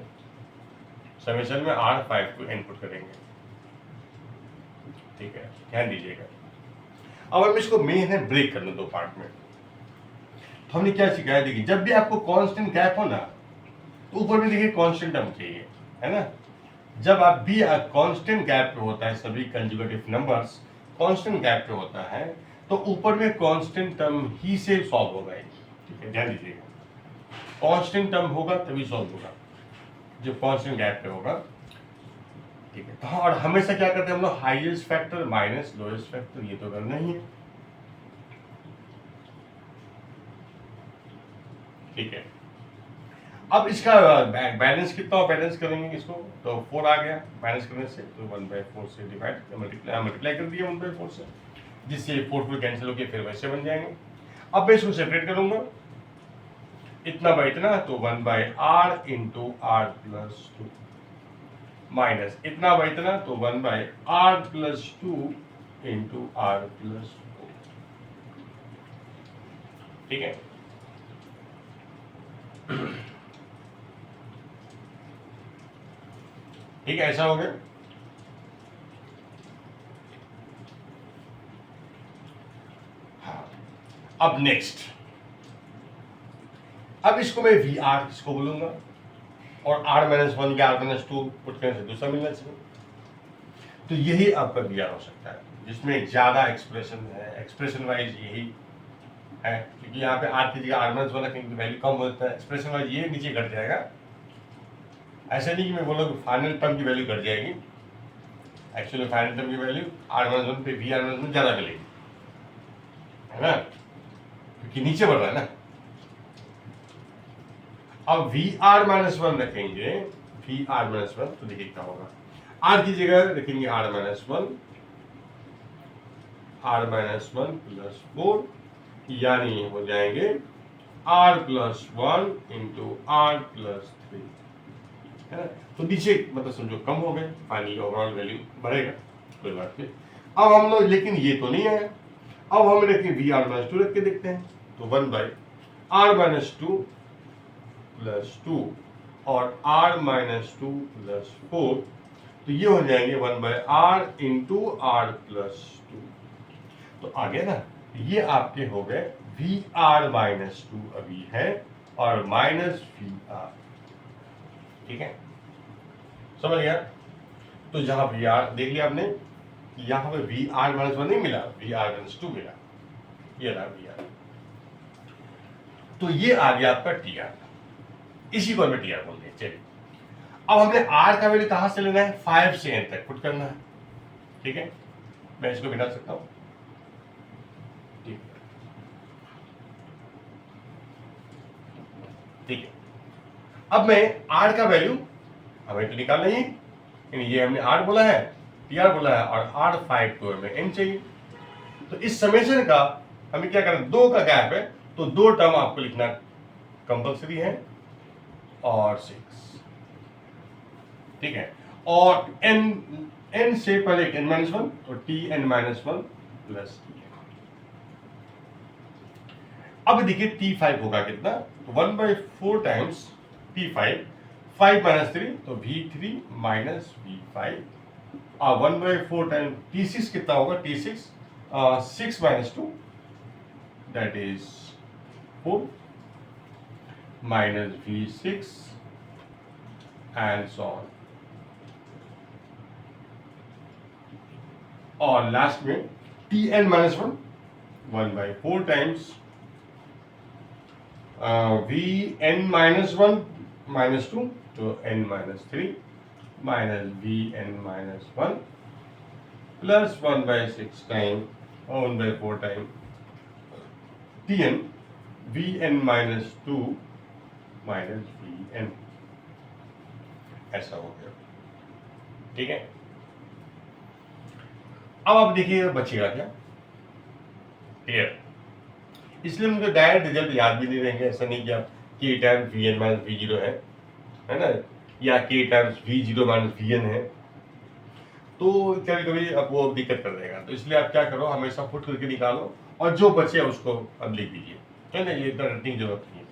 समेशन में r5 to n पुट करेंगे, ठीक है, ध्यान दीजिएगा। अब हम इसको मेन है ब्रेक करना दो पार्ट में। तो हमने क्या सिखाया, देखिए जब भी आपको कांस्टेंट गैप हो ना, तो ऊपर में देखिए कांस्टेंट टर्म चाहिए, है ना। जब आप भी कांस्टेंट गैप पे होता है, सभी कंजुगेटिव नंबर्स कांस्टेंट गैप पे होता है, तो ऊपर में कांस्टेंट टर्म ही से सॉल्व होगा, ठीक है, ध्यान दीजिएगा, कांस्टेंट टर्म होगा तभी सॉल्व होगा जो कांस्टेंट गैप पे होगा, ठीक है। तो और हमेशा क्या करते हैं हम लोग, highest factor minus lowest factor, ये तो करना ही है, ठीक है। अब इसका बैलेंस कितना बैलेंस करेंगे इसको, तो 4 आ गया बैलेंस करने से, तो 1/4 से डिवाइड मल्टीप्लाई कर दिया 1/4 से, जिससे 4 कैंसिल हो गया, फिर वैसे बन जाएंगे। अब मैं इसको सेपरेट करूंगा, इतना बाई इतना, तो 1/r इंटू r+2 माइनस इतना बाई इतना, तो 1/r+2 इंटू r+4, ठीक है। ठीक है, ऐसा हो गया। हाँ, अब नेक्स्ट, अब इसको मैं वी आर इसको बोलूंगा, और r-1 या r-2 पुट करने से दूसरा मिलना चाहिए, तो यही आपका वी आर हो सकता है, जिसमें ज्यादा एक्सप्रेशन है, एक्सप्रेशन वाइज यही है, क्योंकि यहाँ पे r की जगह r-1 रखेंगे तो वैल्यू कम होता है, एक्सप्रेशन वाइज ये नीचे घट जाएगा। ऐसा नहीं कि मैं बोला कि फाइनल टर्म की वैल्यू घट जाएगी, एक्चुअली फाइनल टर्म की वैल्यू r-1 पे वी r-1 ज्यादा मिलेगी, है ना, क्योंकि नीचे बढ़ रहा है ना। अब Vr-1 रखेंगे, Vr-1, तो देखिए क्या होगा, r की जगह रखेंगे r-1 प्लस 4, यानी हो जाएंगे r plus one into are plus three, है ना। तो नीचे मतलब समझो कम हो गए, फाइनली ओवरऑल वैल्यू बढ़ेगा, कोई बात नहीं। अब हम लोग, लेकिन ये तो नहीं है, अब हम रखें वी आर माइनस टू रख के देखते हैं। तो one by R minus two plus two और R minus two plus four, तो ये हो जाएंगे one by R into are plus two. तो आ गया ना, ये आपके हो गए वी आर माइनस टू अभी है और माइनस वी आर, ठीक है, समझ गया। तो जहां वी आर देख लिया आपने, यहां पे वी आर माइनस वन नहीं मिला, वी आर माइनस टू मिला, ये रहा वी आर। तो ये आ गया आपका टी आर, इसी को हमें टी आर बोलते हैं। चलिए, अब हमने आर का वैल्यू कहां से लेना है, 5 से n तक पुट करना है, ठीक है। मैं इसको मिटा सकता हूं, ठीक है। अब मैं आर का वैल्यू हमें तो निकालना ही, ये हमने आर बोला है, टी आर बोला है, और आर 5 को हमें n चाहिए। तो इस समेशन का हमें क्या करना, दो का गैप है, तो दो टर्म आपको लिखना कंपल्सरी है और 6, ठीक है। और n से पहले n माइनस वन, तो T n minus one plus T. अब देखिए T5 होगा कितना, तो 1/4 टाइम्स T5, 5 माइनस थ्री, तो V3 माइनस V5, और 1/4 टाइम T6 कितना होगा, T6 6 minus 2, that is 4 minus V6 and so on. और लास्ट में Tn minus one, 1/4 times V n minus one minus two, तो n minus three minus V n minus one plus 1/6 time और 1/4 time T n V n minus two minus V n, ऐसा हो गया, ठीक है। अब आप देखिए बचेगा क्या, क्लियर। इसलिए मुझे डायरेक्ट रिजल्ट याद भी नहीं रहेंगे, ऐसा नहीं कि आप K times V n minus V zero है ना, या K times V zero minus V n है, तो कभी कभी अब वो दिक्कत कर देगा। तो इसलिए आप क्या करो, हमेशा पुट करके निकालो और जो बचे उसको अब लिख दीजिए, है ना, ये इतना रटने की जरूरत नहीं है।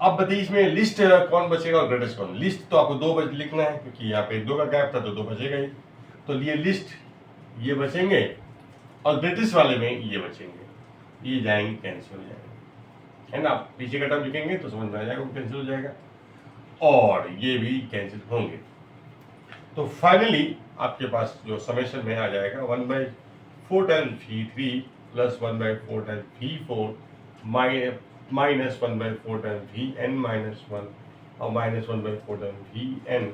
अब बताइए इसमें लिस्ट कौन बचेगा और ग्रेटेस्ट कौन। लिस्ट तो आपको दो बच लिखना है, क्योंकि यहाँ पे दो का गैप था, तो दो बचेगा ही। तो ये लिस्ट ये बचेंगे और ग्रेटेस्ट वाले में ये बचेंगे, ये जाएंगे कैंसिल हो जाएंगे, है ना। आप पीछे का टर्म लिखेंगे तो समझ में आ जाएगा, वो कैंसिल हो जाएगा, और ये भी कैंसिल होंगे। तो फाइनली आपके पास जो समेशन में आ जाएगा 1/4 times V3 plus 1/4 times V4 minus 1/4 times Vn minus one और माइनस 1/4 टाइम्स Vn।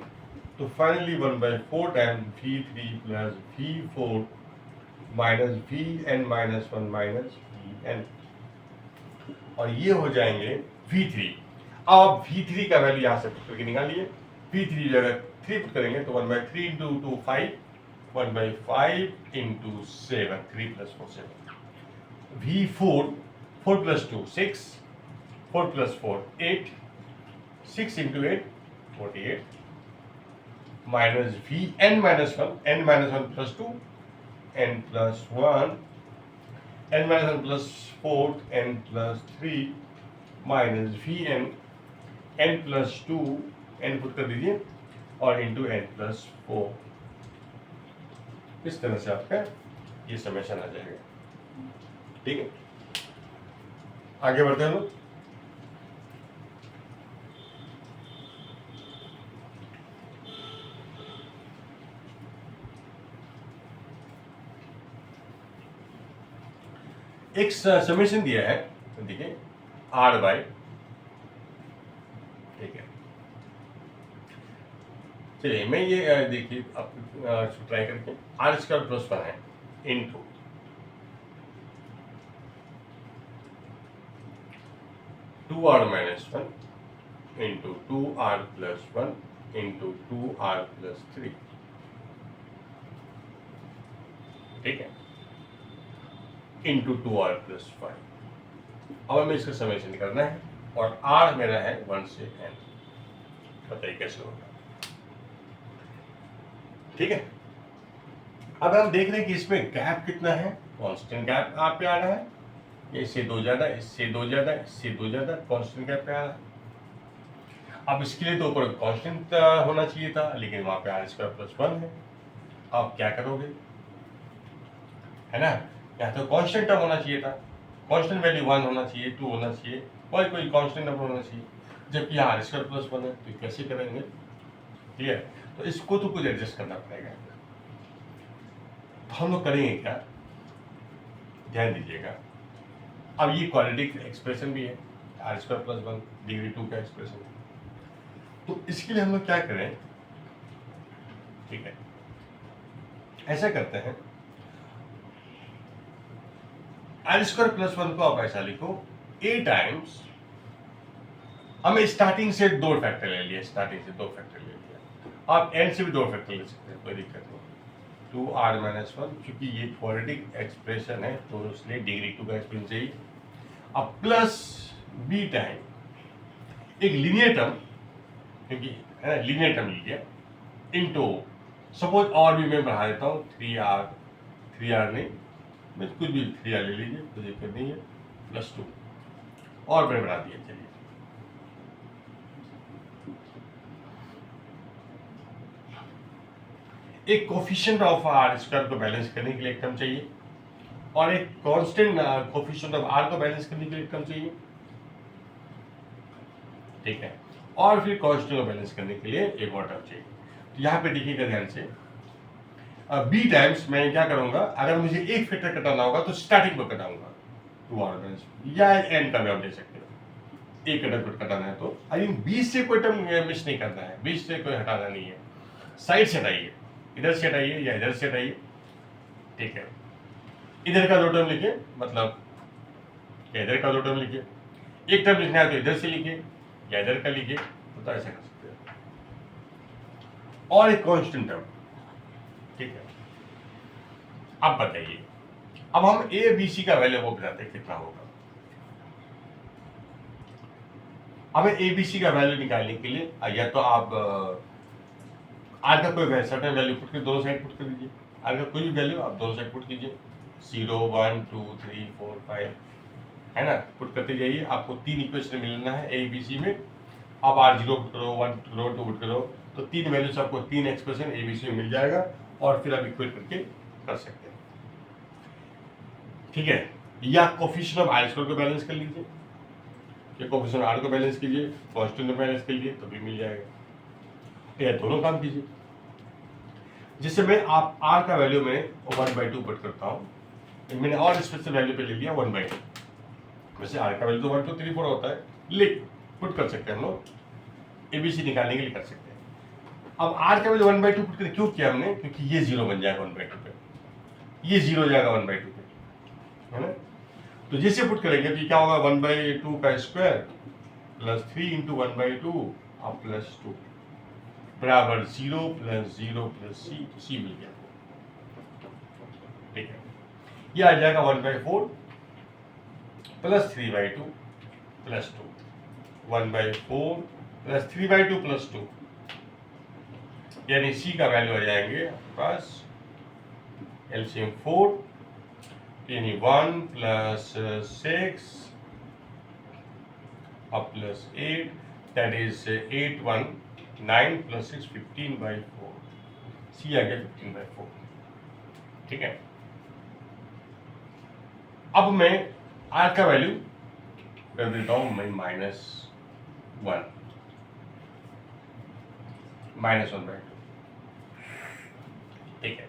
तो finally 1/4 times V3 plus V4 minus Vn minus one minus Vn, और ये हो जाएंगे V3। अब V3 का वैल्यू यहाँ से पुट करके निकालिए, V3 जगह 3 पुट करेंगे तो 1/3 into 2 5, 1/5 into 7, 3 plus 4 7, V4 4 plus 2 6, 4 plus 4 8, 6 into 8 48, minus Vn minus one, n minus one plus 2, n plus 1, n minus one plus 4, n plus 3, minus Vn n plus 2, n put कर दीजिए, और into n plus 4। इस तरह से आपका ये summation आ जाएगा, ठीक है। आगे बढ़ते हैं लोग। एक समेशन दिया है, देखिए r बाय, ठीक है। चलिए मैं ये देखिए आप ट्राई करके आर स्क्वायर प्लस वन है into 2r minus one into 2r plus one into 2r plus 3, ठीक है, इंटू 2r प्लस 5। अब हमें इसका समेशन करना है और r मेरा है 1 से n। बताइए कैसे होगा। ठीक है, अब हम देख रहे हैं कि इसमें गैप कितना है, कांस्टेंट गैप आप पे आ रहा है, इससे 2 ज्यादा, इससे 2 ज्यादा, इससे 2 ज्यादा, कांस्टेंट गैप पे आ रहा है। अब इसके लिए तो ऊपर कांस्टेंट होना चाहिए था, लेकिन वहां पे r² + 1 है। अब क्या करोगे, है ना, या तो कांस्टेंट टर्म होना चाहिए था, कांस्टेंट वैल्यू 1 होना चाहिए, 2 होना चाहिए, और कोई कांस्टेंट नंबर होना चाहिए, जबकि r² + 1 है, तो कैसे करेंगे। ठीक है, तो इसको तो कुछ एडजस्ट करना पड़ेगा। तो हम लोग करेंगे क्या, ध्यान दीजिएगा। अब ये क्वाड्रेटिक एक्सप्रेशन भी है, r² + 1 डिग्री 2 का एक्सप्रेशन। तो इसके लिए हम लोग क्या करें, ठीक है, ऐसा करते हैं, r² + 1 को आप ऐसा लिखो a टाइम्स, हमें स्टार्टिंग से 2 फैक्टर ले लिया, स्टार्टिंग से 2 फैक्टर ले लिया, आप n से भी 2 फैक्टर ले सकते हैं, कोई दिक्कत नहीं। 2r-1, क्योंकि ये क्वाड्रेटिक एक्सप्रेशन है तो इसलिए डिग्री 2 का एक्सप्रेशन चाहिए। अब प्लस b टाइम एक लीनियर टर्म, क्योंकि है ना लीनियर टर्म लिया, इनटू सपोज और भी मैं बढ़ा देता हूँ 3r नहीं, मैं कुछ भी 3r ले लीजिए, कोई दिक्कत नहीं है, +2 और मैं बढ़ा दिया। चलिए, एक कोफिशिएंट ऑफ r² को बैलेंस करने के लिए एक टर्म चाहिए, और एक कांस्टेंट कोफिशिएंट ऑफ r को बैलेंस करने के लिए एक टर्म चाहिए। ठीक है, और फिर कांस्टेंट को बैलेंस करने के लिए एक और टर्म चाहिए। तो यहाँ पे देखिएगा ध्यान से, b टाइम्स मैं क्या करूंगा, अगर मुझे एक फैक्टर घटाना होगा तो स्टार्टिंग को घटाऊंगा 2r- या n का भी आप ले सकते हो, एक टर्म घटाना है तो आई मीन 20 से कोई टर्म मिस नहीं करना है, 20 से कोई हटाना नहीं है, साइड से हटाइए, इधर से हटाइए या इधर से हटाइए। ठीक है, इधर का 2 टर्म लिखिए, मतलब इधर का 2 टर्म लिखिए, एक टर्म लिखना है तो इधर से लिखिए या इधर का लिखिए, तो ऐसा कर सकते हैं, और एक कांस्टेंट टर्म। ठीक है, अब बताइए, अब हम ए बी सी का वैल्यू वो बताते हैं कितना होगा। हमें ए बी सी का वैल्यू निकालने के लिए या तो आप आर का कोई सर्टेन वैल्यू पुट कर दोनों साइड पुट कर दीजिए, आर का कोई भी वैल्यू आप दोनों साइड पुट कीजिए, 0 1 2 3 4 5, है ना, पुट करते जाइए, आपको 3 इक्वेशन मिलना है ए बी सी में। आप r0 पुट करो, 1 पुट करो, 2 पुट करो, तो 3 वैल्यूज आपको 3 एक्सप्रेशन ए बी सी में मिल जाएगा, और फिर आप इक्वेट करके कर सकते हैं। ठीक है, या कोफिशिएंट ऑफ r² को बैलेंस कर लीजिए, या कोफिशिएंट r को बैलेंस कीजिए, कांस्टेंट को बैलेंस कीजिए, तो भी मिल जाएगा, या दोनों काम कीजिए। जिससे मैं आप r का वैल्यू में 1/2 पुट करता हूँ, मैंने और स्पेशल वैल्यू पे ले लिया 1/2, वैसे r का वैल्यू तो 1 2 3 4 होता है, लेकिन पुट कर सकते हैं हम लोग, ABC निकालने के लिए कर सकते हैं। अब r का वैल्यू 1/2 पुट करके क्यों किया हमने, क्योंकि ये 0 बन जाएगा 1/2 पे, ये 0 हो जाएगा 1/2 पे, है ना। तो जैसे पुट करेंगे तो क्या होगा, 1/2 का स्क्वायर प्लस 3 इंटू 1/2 और प्लस 2 बराबर 0 + 0 + c, तो c मिल गया। ठीक है, ये आ जाएगा 1/4 प्लस 3/2 प्लस 2, 1/4 प्लस 3/2 प्लस 2, यानी c का वैल्यू आ जाएंगे आपके पास एलसीएम 4, यानी 1 + 6 और प्लस 8, दैट इज 8 1 9 + 6 15/4, c आ गया 15/4। ठीक है, अब मैं r का वैल्यू कर देता हूं मैं -1 -1/2। ठीक है,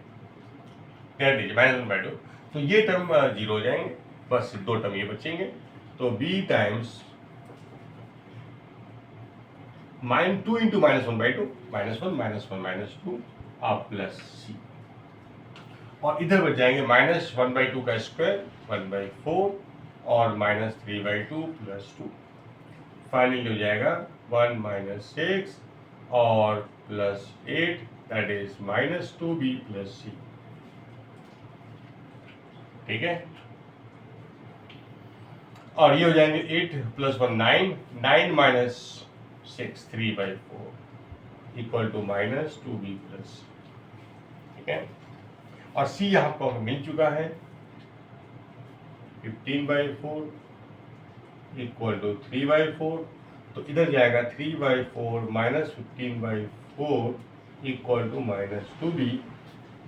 कह दीजिए -1/2, तो ये टर्म 0 हो जाएंगे, बस 2 टर्म ये बचेंगे, तो b टाइम्स -2 इंटू -1/2, -1 -1 -2 और प्लस c, और इधर बच जाएंगे -1/2 का स्क्वायर 1/4 और -3/2 प्लस 2, फाइनली हो जाएगा 1 - 6 और plus 8, that is -2b plus c। ठीक है, और ये हो जाएंगे 8 plus 1 9, 9 minus 6 3/4 equal to minus 2b plus, ठीक है। और c यहाँ पर मिल चुका है 15/4 इक्वल टू 3/4, तो इधर जाएगा 3/4 minus 15/4 equal to minus 2b,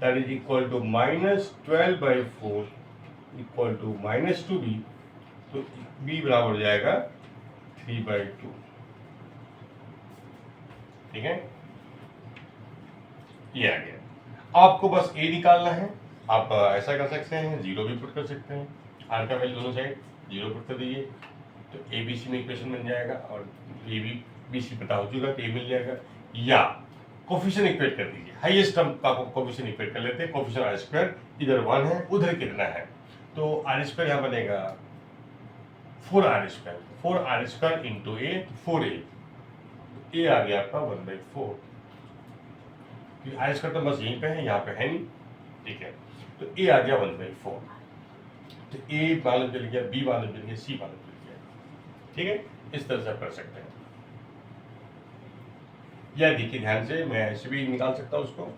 that is equal to minus 12/4 equal to minus 2b, तो b बराबर हो जाएगा 3/2, ठीक है। ये आ गया। आपको बस a निकालना है, आप ऐसा कर सकते हैं, 0 भी पुट कर सकते हैं, r का वैल्यू दोनों साइड 0 पुट कर दीजिए, तो ए बी सी में इक्वेशन बन जाएगा, और ए बी सी पता हो चुका तो ए मिल जाएगा। या कोफिशिएंट इक्वेट कर दीजिए, हाईएस्ट टर्म का कोफिशिएंट इक्वेट कर लेते हैं। कोफिशिएंट आर स्क्वायर इधर 1 है, उधर कितना है, तो आर स्क्वायर यहाँ बनेगा 4r², 4r² इंटू ए, 4a, ए आ गया आपका 1/4, क्योंकि आर स्क्वायर तो बस यहीं पे है, यहाँ पे है नहीं, ठीक है। तो ए आ गया 1/4, तो ए मालूम चल गया, बी मालूम चल गया, सी मालूम चल गया, ठीक है। इस तरह से आप कर सकते हैं। या देखिए ध्यान से, मैं ऐसे भी निकाल सकता हूं उसको,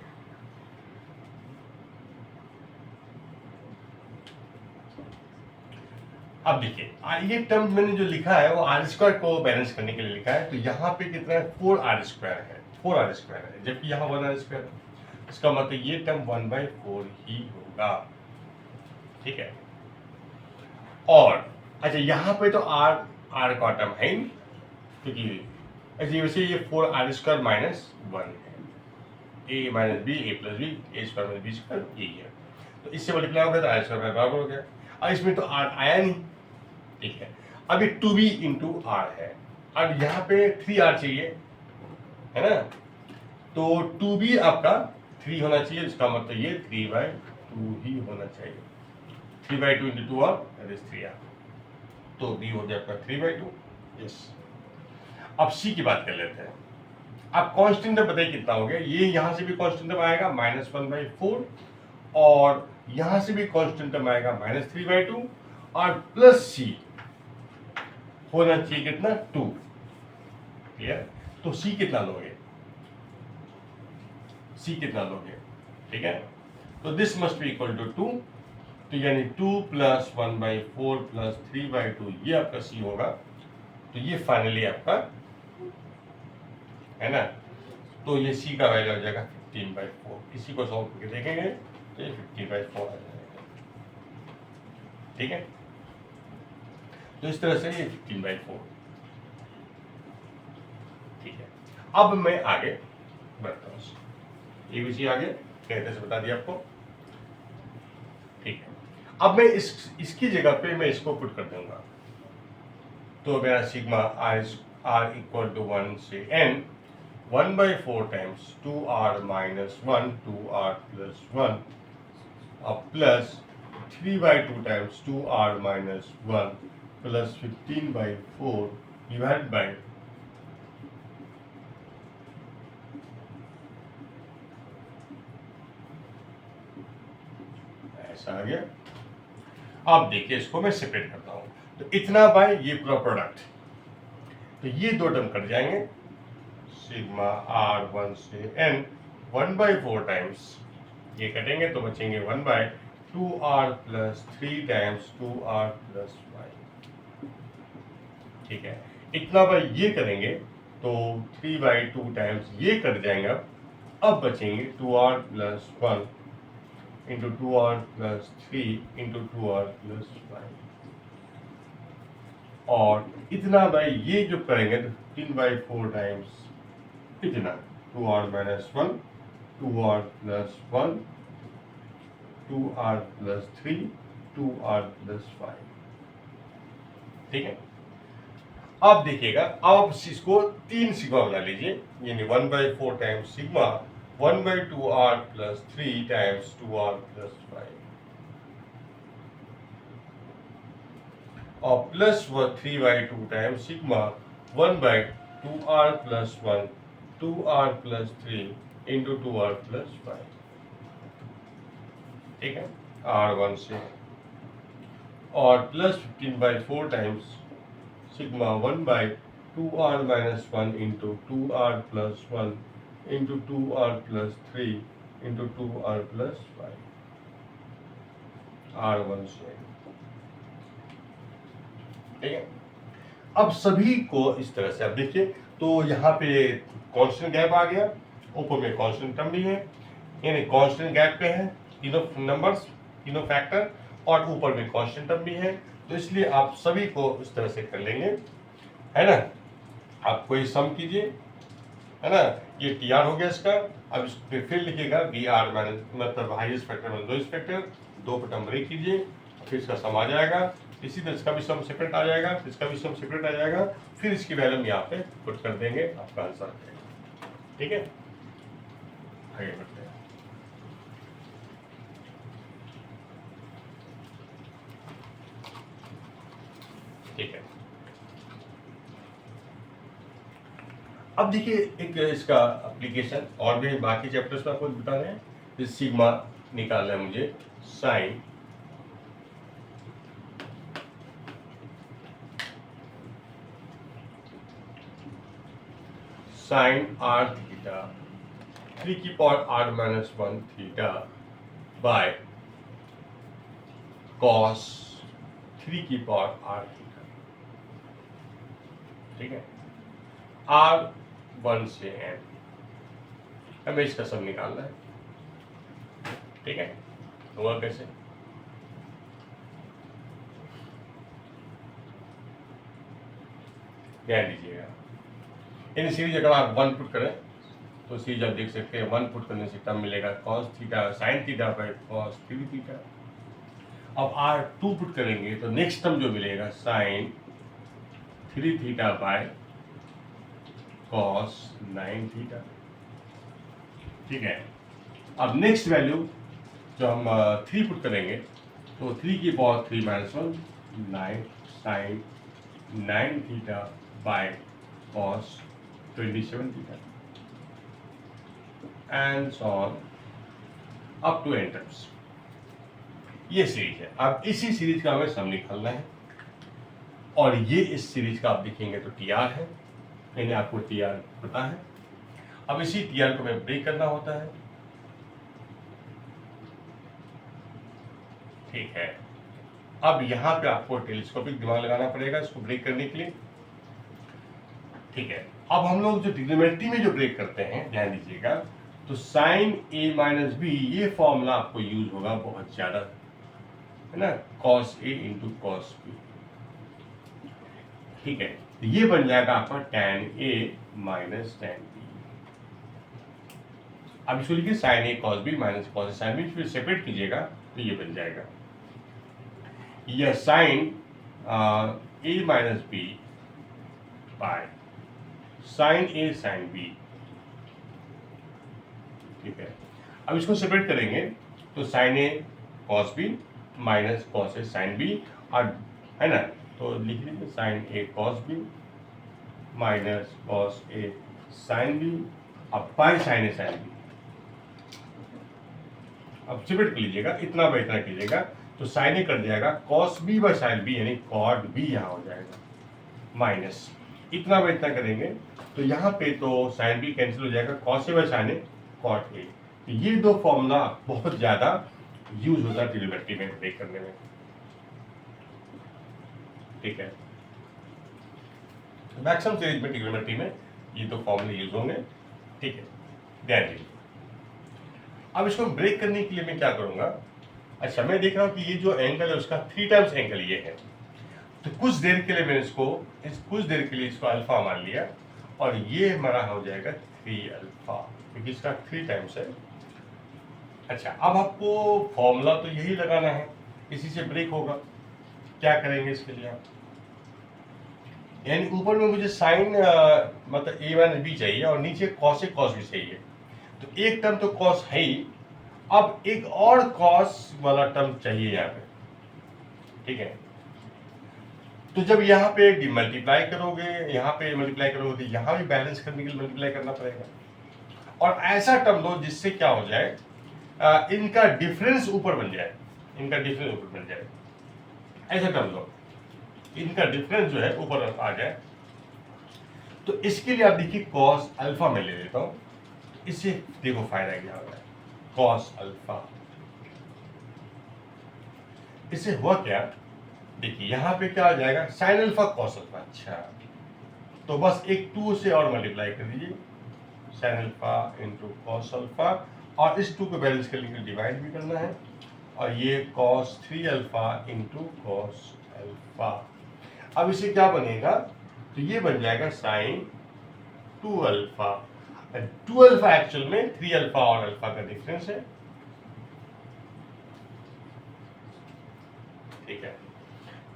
अब देखिए ये टर्म मैंने जो लिखा है वो आर स्क्वायर को बैलेंस करने के लिए लिखा है, तो यहाँ पे कितना है 4r² है, 4r² है, जबकि यहाँ 1r², इसका मतलब ये टर्म 1/4 ही होगा, ठीक है। और अच्छा यहाँ पे तो r का टर्म है नहीं, क्योंकि ऐसे वैसे ये 4r² माइनस 1 है, a minus B, a plus B, a square minus B square, यही है, तो इससे मल्टीप्लाई हो गया तो r² बराबर हो गया। अब इसमें तो r आया नहीं, ठीक है। अब ये 2b इंटू r है, अब यहाँ पे 3r चाहिए, है ना, तो 2b आपका 3 होना चाहिए, इसका मतलब ये 3/2 ही होना चाहिए, 3/2 into 2r that is 3r, तो b हो गया आपका 3/2, यस। अब c की बात कर लेते हैं। अब कांस्टेंट टर्म बताइए कितना हो गया, ये यहाँ से भी कांस्टेंट टर्म आएगा -1/4, और यहाँ से भी कांस्टेंट टर्म आएगा -3/2, और प्लस c होना चाहिए कितना 2, क्लियर। तो c कितना लोगे, c कितना लोगे, ठीक है, तो this must be equal to 2, तो यानी 2 प्लस 1/4 प्लस 3/2 ये आपका c होगा, तो ये फाइनली आपका है ना, तो ये c का वैल्यू आ जाएगा 15/4, इसी को सॉल्व करके देखेंगे तो ये 15/4 आ जाएगा, ठीक है। तो इस तरह से ये 15/4, ठीक है। अब मैं आगे बढ़ता हूँ, ABC आगे कहते से बता दिया आपको, ठीक है। अब मैं इसकी जगह पे मैं इसको पुट कर दूंगा, तो मेरा सिग्मा r इक्वल टू 1 से n 1/4 times 2r minus 1 2r plus 1 अब plus 3/2 times 2r minus 1 plus 15/4 divide by ऐसा आ गया। अब देखिए इसको मैं सेपरेट करता हूं, तो इतना बाय ये पूरा प्रोडक्ट, तो ये दो टर्म कट जाएंगे, सिग्मा r1 से n 1/4 टाइम्स ये कटेंगे तो बचेंगे 1/2r plus 3 times 2r plus 5, ठीक है। इतना बाय ये करेंगे तो 3/2 टाइम्स ये कट जाएंगे, अब बचेंगे 2r plus 1 into 2r plus 3 into 2r plus 5, और इतना बाय ये जो करेंगे तो 3/4 टाइम्स इतना 2r minus 1 2r plus 1 2r plus 3 2r plus 5, ठीक है। अब देखिएगा, अब इसको 3 सिग्मा बना लीजिए, यानी 1/4 times sigma 1/2r plus 3 times 2r plus 5, और plus 3/2 times sigma 1/2r plus 1 2r plus 3 into 2r plus 5, ठीक है, r1 से, और plus 15/4 times sigma 1/2r minus 1 into 2r plus 1 into 2r plus 3 into 2r plus 5 R1 से। ठीक है, अब सभी को इस तरह से, अब देखिए तो यहाँ पे कांस्टेंट गैप आ गया, ऊपर में कांस्टेंट टर्म भी है, यानी कांस्टेंट गैप पे है तीनों नंबर्स, तीनों फैक्टर, और ऊपर में कांस्टेंट टर्म भी है, तो इसलिए आप सभी को इस तरह से कर लेंगे, है ना। आप कोई सम कीजिए, है ना, ये टी आर हो गया इसका। अब इस पे फिर लिखिएगा बी आर माइनस, मतलब highest factor minus lowest factor, दो पर टर्म ब्रेक कीजिए, फिर इसका सम आ जाएगा। इसी तरह इसका भी सम सेपरेट आ जाएगा, इसका भी सम सेपरेट आ जाएगा, फिर इसकी वैल्यू हम यहाँ पे पुट कर देंगे, आपका आंसर आ जाएगा। ठीक है, आगे बढ़ते हैं। ठीक है, अब देखिए एक इसका एप्लीकेशन, और भी बाकी चैप्टर्स में आपको बता रहे हैं। इस सिग्मा निकालना है मुझे साइन r थीटा 3 की power r minus 1 theta by cos 3 की पावर r थीटा। ठीक है, R1 से n, हमें इसका सब निकालना है। ठीक है, होगा कैसे? ध्यान दीजिएगा, इन सीरीज अगर आप 1 पुट करें तो सीरीज आप देख सकते हैं 1 पुट करने से टर्म मिलेगा cos theta sin theta by cos 3 theta. अब R2 पुट करेंगे तो नेक्स्ट टर्म जो मिलेगा sin 3 theta by cos 9 theta. ठीक है, अब नेक्स्ट वैल्यू जो हम 3 पुट करेंगे तो 3 की power 3 minus 1 9 sin 9 theta by cos 27 theta and so on up to n terms. ये सीरीज है। अब इसी सीरीज का हमें सम निकालना है, और ये इस सीरीज का आप देखेंगे तो टी आर है, यानी आपको टी आर पता है। अब इसी टी आर को हमें ब्रेक करना होता है। ठीक है, अब यहाँ पे आपको टेलीस्कोपिक दिमाग लगाना पड़ेगा इसको ब्रेक करने के लिए। ठीक है, अब हम लोग जो ट्रिग्नोमेट्री में जो ब्रेक करते हैं, ध्यान दीजिएगा, तो साइन ए माइनस बी, ये फॉर्मूला आपको यूज होगा बहुत ज्यादा, है ना, cos A into cos B. ठीक है, तो ये बन जाएगा आपका tan A minus tan B. अब इसको लिखिए sine A cos B minus cos sine B, फिर सेपरेट कीजिएगा तो ये बन जाएगा, यह sine A minus B by sine A sine B. ठीक है, अब इसको सेपरेट करेंगे तो sine A cos B minus cos A sine B, और है ना, तो लिख लीजिए sine A cos B minus cos A sine B, अब by sine A sine B. अब सेपरेट कर लीजिएगा, इतना बाय इतना कीजिएगा तो साइन ए कट जाएगा, cos B by sine B यानी कॉट बी यहाँ हो जाएगा, माइनस इतना बाय इतना करेंगे तो यहाँ पे तो साइन बी कैंसिल हो जाएगा, cos A by sine A cot A. तो ये दो फॉर्मूला बहुत ज्यादा यूज होता है ट्रिग्नोमेट्री में ब्रेक करने में। ठीक है, मैक्सिमम सीरीज में ट्रिग्नोमेट्री में ये दो फॉर्मूले यूज होंगे। ठीक है, ध्यान दीजिए। अब इसको ब्रेक करने के लिए मैं क्या करूंगा, अच्छा मैं देख रहा हूं कि ये जो एंगल है उसका 3 टाइम्स एंगल ये है, तो कुछ देर के लिए मैंने कुछ देर के लिए इसको अल्फा मान लिया, और ये हमारा हो जाएगा 3 अल्फा, क्योंकि इसका 3 टाइम्स है। अच्छा, अब आपको फॉर्मूला तो यही लगाना है, इसी से ब्रेक होगा। क्या करेंगे इसके लिए आप, यानी ऊपर में मुझे साइन मतलब ए माइनस बी चाहिए और नीचे कॉस ए कॉस भी चाहिए, तो एक टर्म तो कॉस है ही, अब एक और कॉस वाला टर्म चाहिए यहाँ पे। ठीक है, तो जब यहाँ पे मल्टीप्लाई करोगे, यहाँ पे मल्टीप्लाई करोगे तो यहाँ भी बैलेंस करने के लिए मल्टीप्लाई करना पड़ेगा, और ऐसा टर्म लो जिससे क्या हो जाए, इनका डिफरेंस ऊपर बन जाए, इनका डिफरेंस ऊपर बन जाए। ऐसा कर लो, इनका डिफरेंस जो है ऊपर आ जाए। तो इसके लिए आप देखिए कॉस अल्फा में ले लेता हूं, इससे देखो फायदा क्या हो रहा है। कॉस अल्फा, इससे हुआ क्या, देखिए यहां पे क्या आ जाएगा, साइन अल्फा कॉस अल्फा। अच्छा, तो बस एक 2 से और मल्टीप्लाई कर दीजिए, sine alpha into cos alpha, और इस 2 को बैलेंस के लिए डिवाइड भी करना है, और ये cos 3 alpha into cos alpha. अब इसे क्या बनेगा, तो ये बन जाएगा साइन 2 अल्फा। 2 अल्फा एक्चुअल में 3 अल्फा और अल्फा का डिफरेंस है, ठीक है।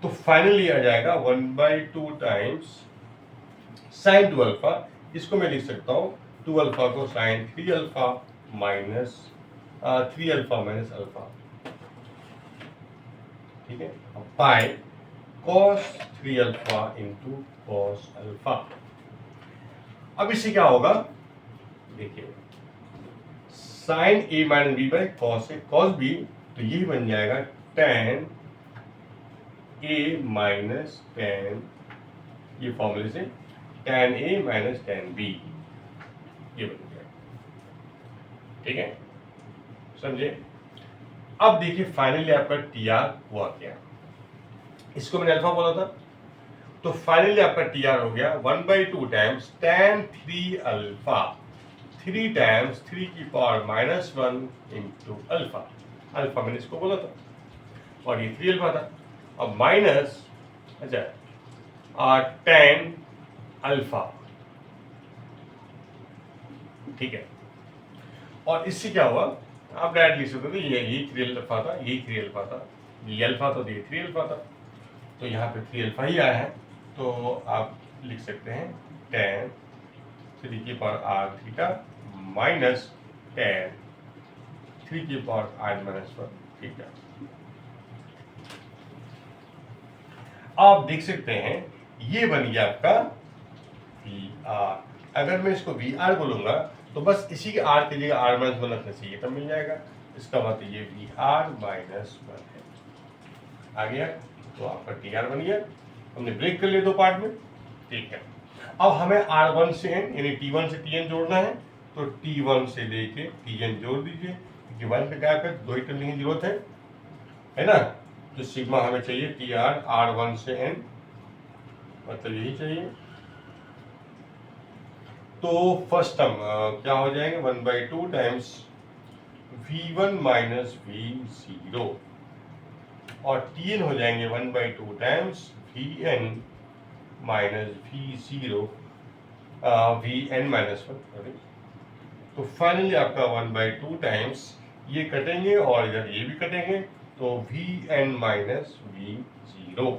तो फाइनली आ जाएगा 1/2 टाइम्स साइन 2 अल्फा। इसको मैं लिख सकता हूं 2 अल्फा को sine 3 alpha minus 3 alpha minus alpha, ठीक है, by cos 3 alpha into cos alpha. अब इससे क्या होगा, देखिए sine A minus B by cos A cos B, तो यही बन जाएगा टेन ए माइनस टेन, ये फॉर्मूले से टेन ए माइनस टेन बी, ये बन गया, ठीक है, समझे। अब देखिए फाइनली आपका टी आर हुआ क्या, इसको मैंने अल्फा बोला था, तो फाइनली आपका टी आर हो गया 1/2 टाइम्स टेन 3 अल्फा, 3 टाइम्स 3 की पावर -1 इंटू अल्फा। अल्फा मैंने इसको बोला था, और ये 3 अल्फा था, अब माइनस, अच्छा 10 अल्फा, ठीक है। और इससे क्या हुआ, आप डायरेक्ट लिख सकते थे, यही 3 अल्फा था, यही 3 अल्फा था, ये अल्फा था, ये 3 अल्फा था, तो यहाँ पे 3 अल्फा ही आया है, तो आप लिख सकते हैं tan 3 की power r theta minus tan 3 की पावर आर माइनस 1 थीटा। आप देख सकते हैं ये बन गया आपका वी आर। अगर मैं इसको वी आर बोलूंगा तो बस इसी के आर की जगह आर माइनस 1 रखना चाहिए, तब मिल जाएगा। इसका मतलब ये वी आर माइनस 1 है, आ गया, तो आपका टी आर बन गया। हमने ब्रेक कर लिया 2 पार्ट में, ठीक है। अब हमें R1 से n यानी T1 से Tn जोड़ना है, तो T1 से लेके Tn जोड़ दीजिए, क्योंकि 1 पे गैप है, 2 ही टर्म की जरूरत है ना। तो सिग्मा हमें चाहिए टी आर R1 से n, मतलब यही चाहिए। तो फर्स्ट टर्म क्या हो जाएंगे, 1/2 टाइम्स V1 माइनस V0, और Tn हो जाएंगे 1/2 times Vn minus V0 Vn minus 1। तो फाइनली आपका 1/2 टाइम्स ये कटेंगे और इधर ये भी कटेंगे, तो Vn माइनस V0,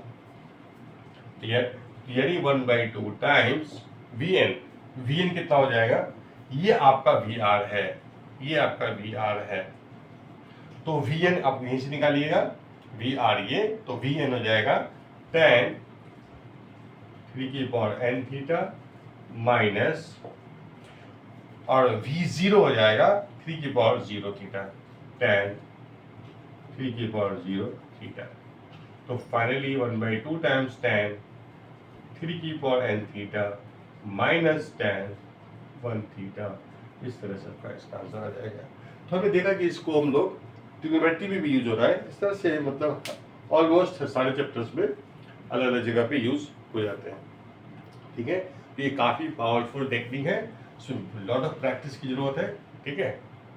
क्लियर। यानी 1/2 टाइम्स Vn कितना हो जाएगा, ये आपका Vr है, ये आपका Vr है, तो Vn आप यहीं से निकालिएगा, Vr ये, तो Vn हो जाएगा tan 3 की पावर n थीटा माइनस, और V0 हो जाएगा 3 की पावर 0 थीटा, tan 3 की पावर 0 थीटा। तो फाइनली 1/2 टाइम्स tan 3 की power n theta minus tan 1 theta, इस तरह से आपका इसका आंसर आ जाएगा। तो हमने देखा कि इसको हम लोग ट्रिग्नोमेट्री में भी यूज हो रहा है, इस तरह से मतलब ऑलमोस्ट सारे चैप्टर्स में अलग अलग जगह पे यूज हो जाते हैं, ठीक है। तो ये काफ़ी पावरफुल टेक्निक है, सो लॉट ऑफ प्रैक्टिस की जरूरत है, ठीक है।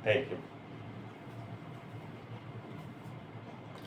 Thank you.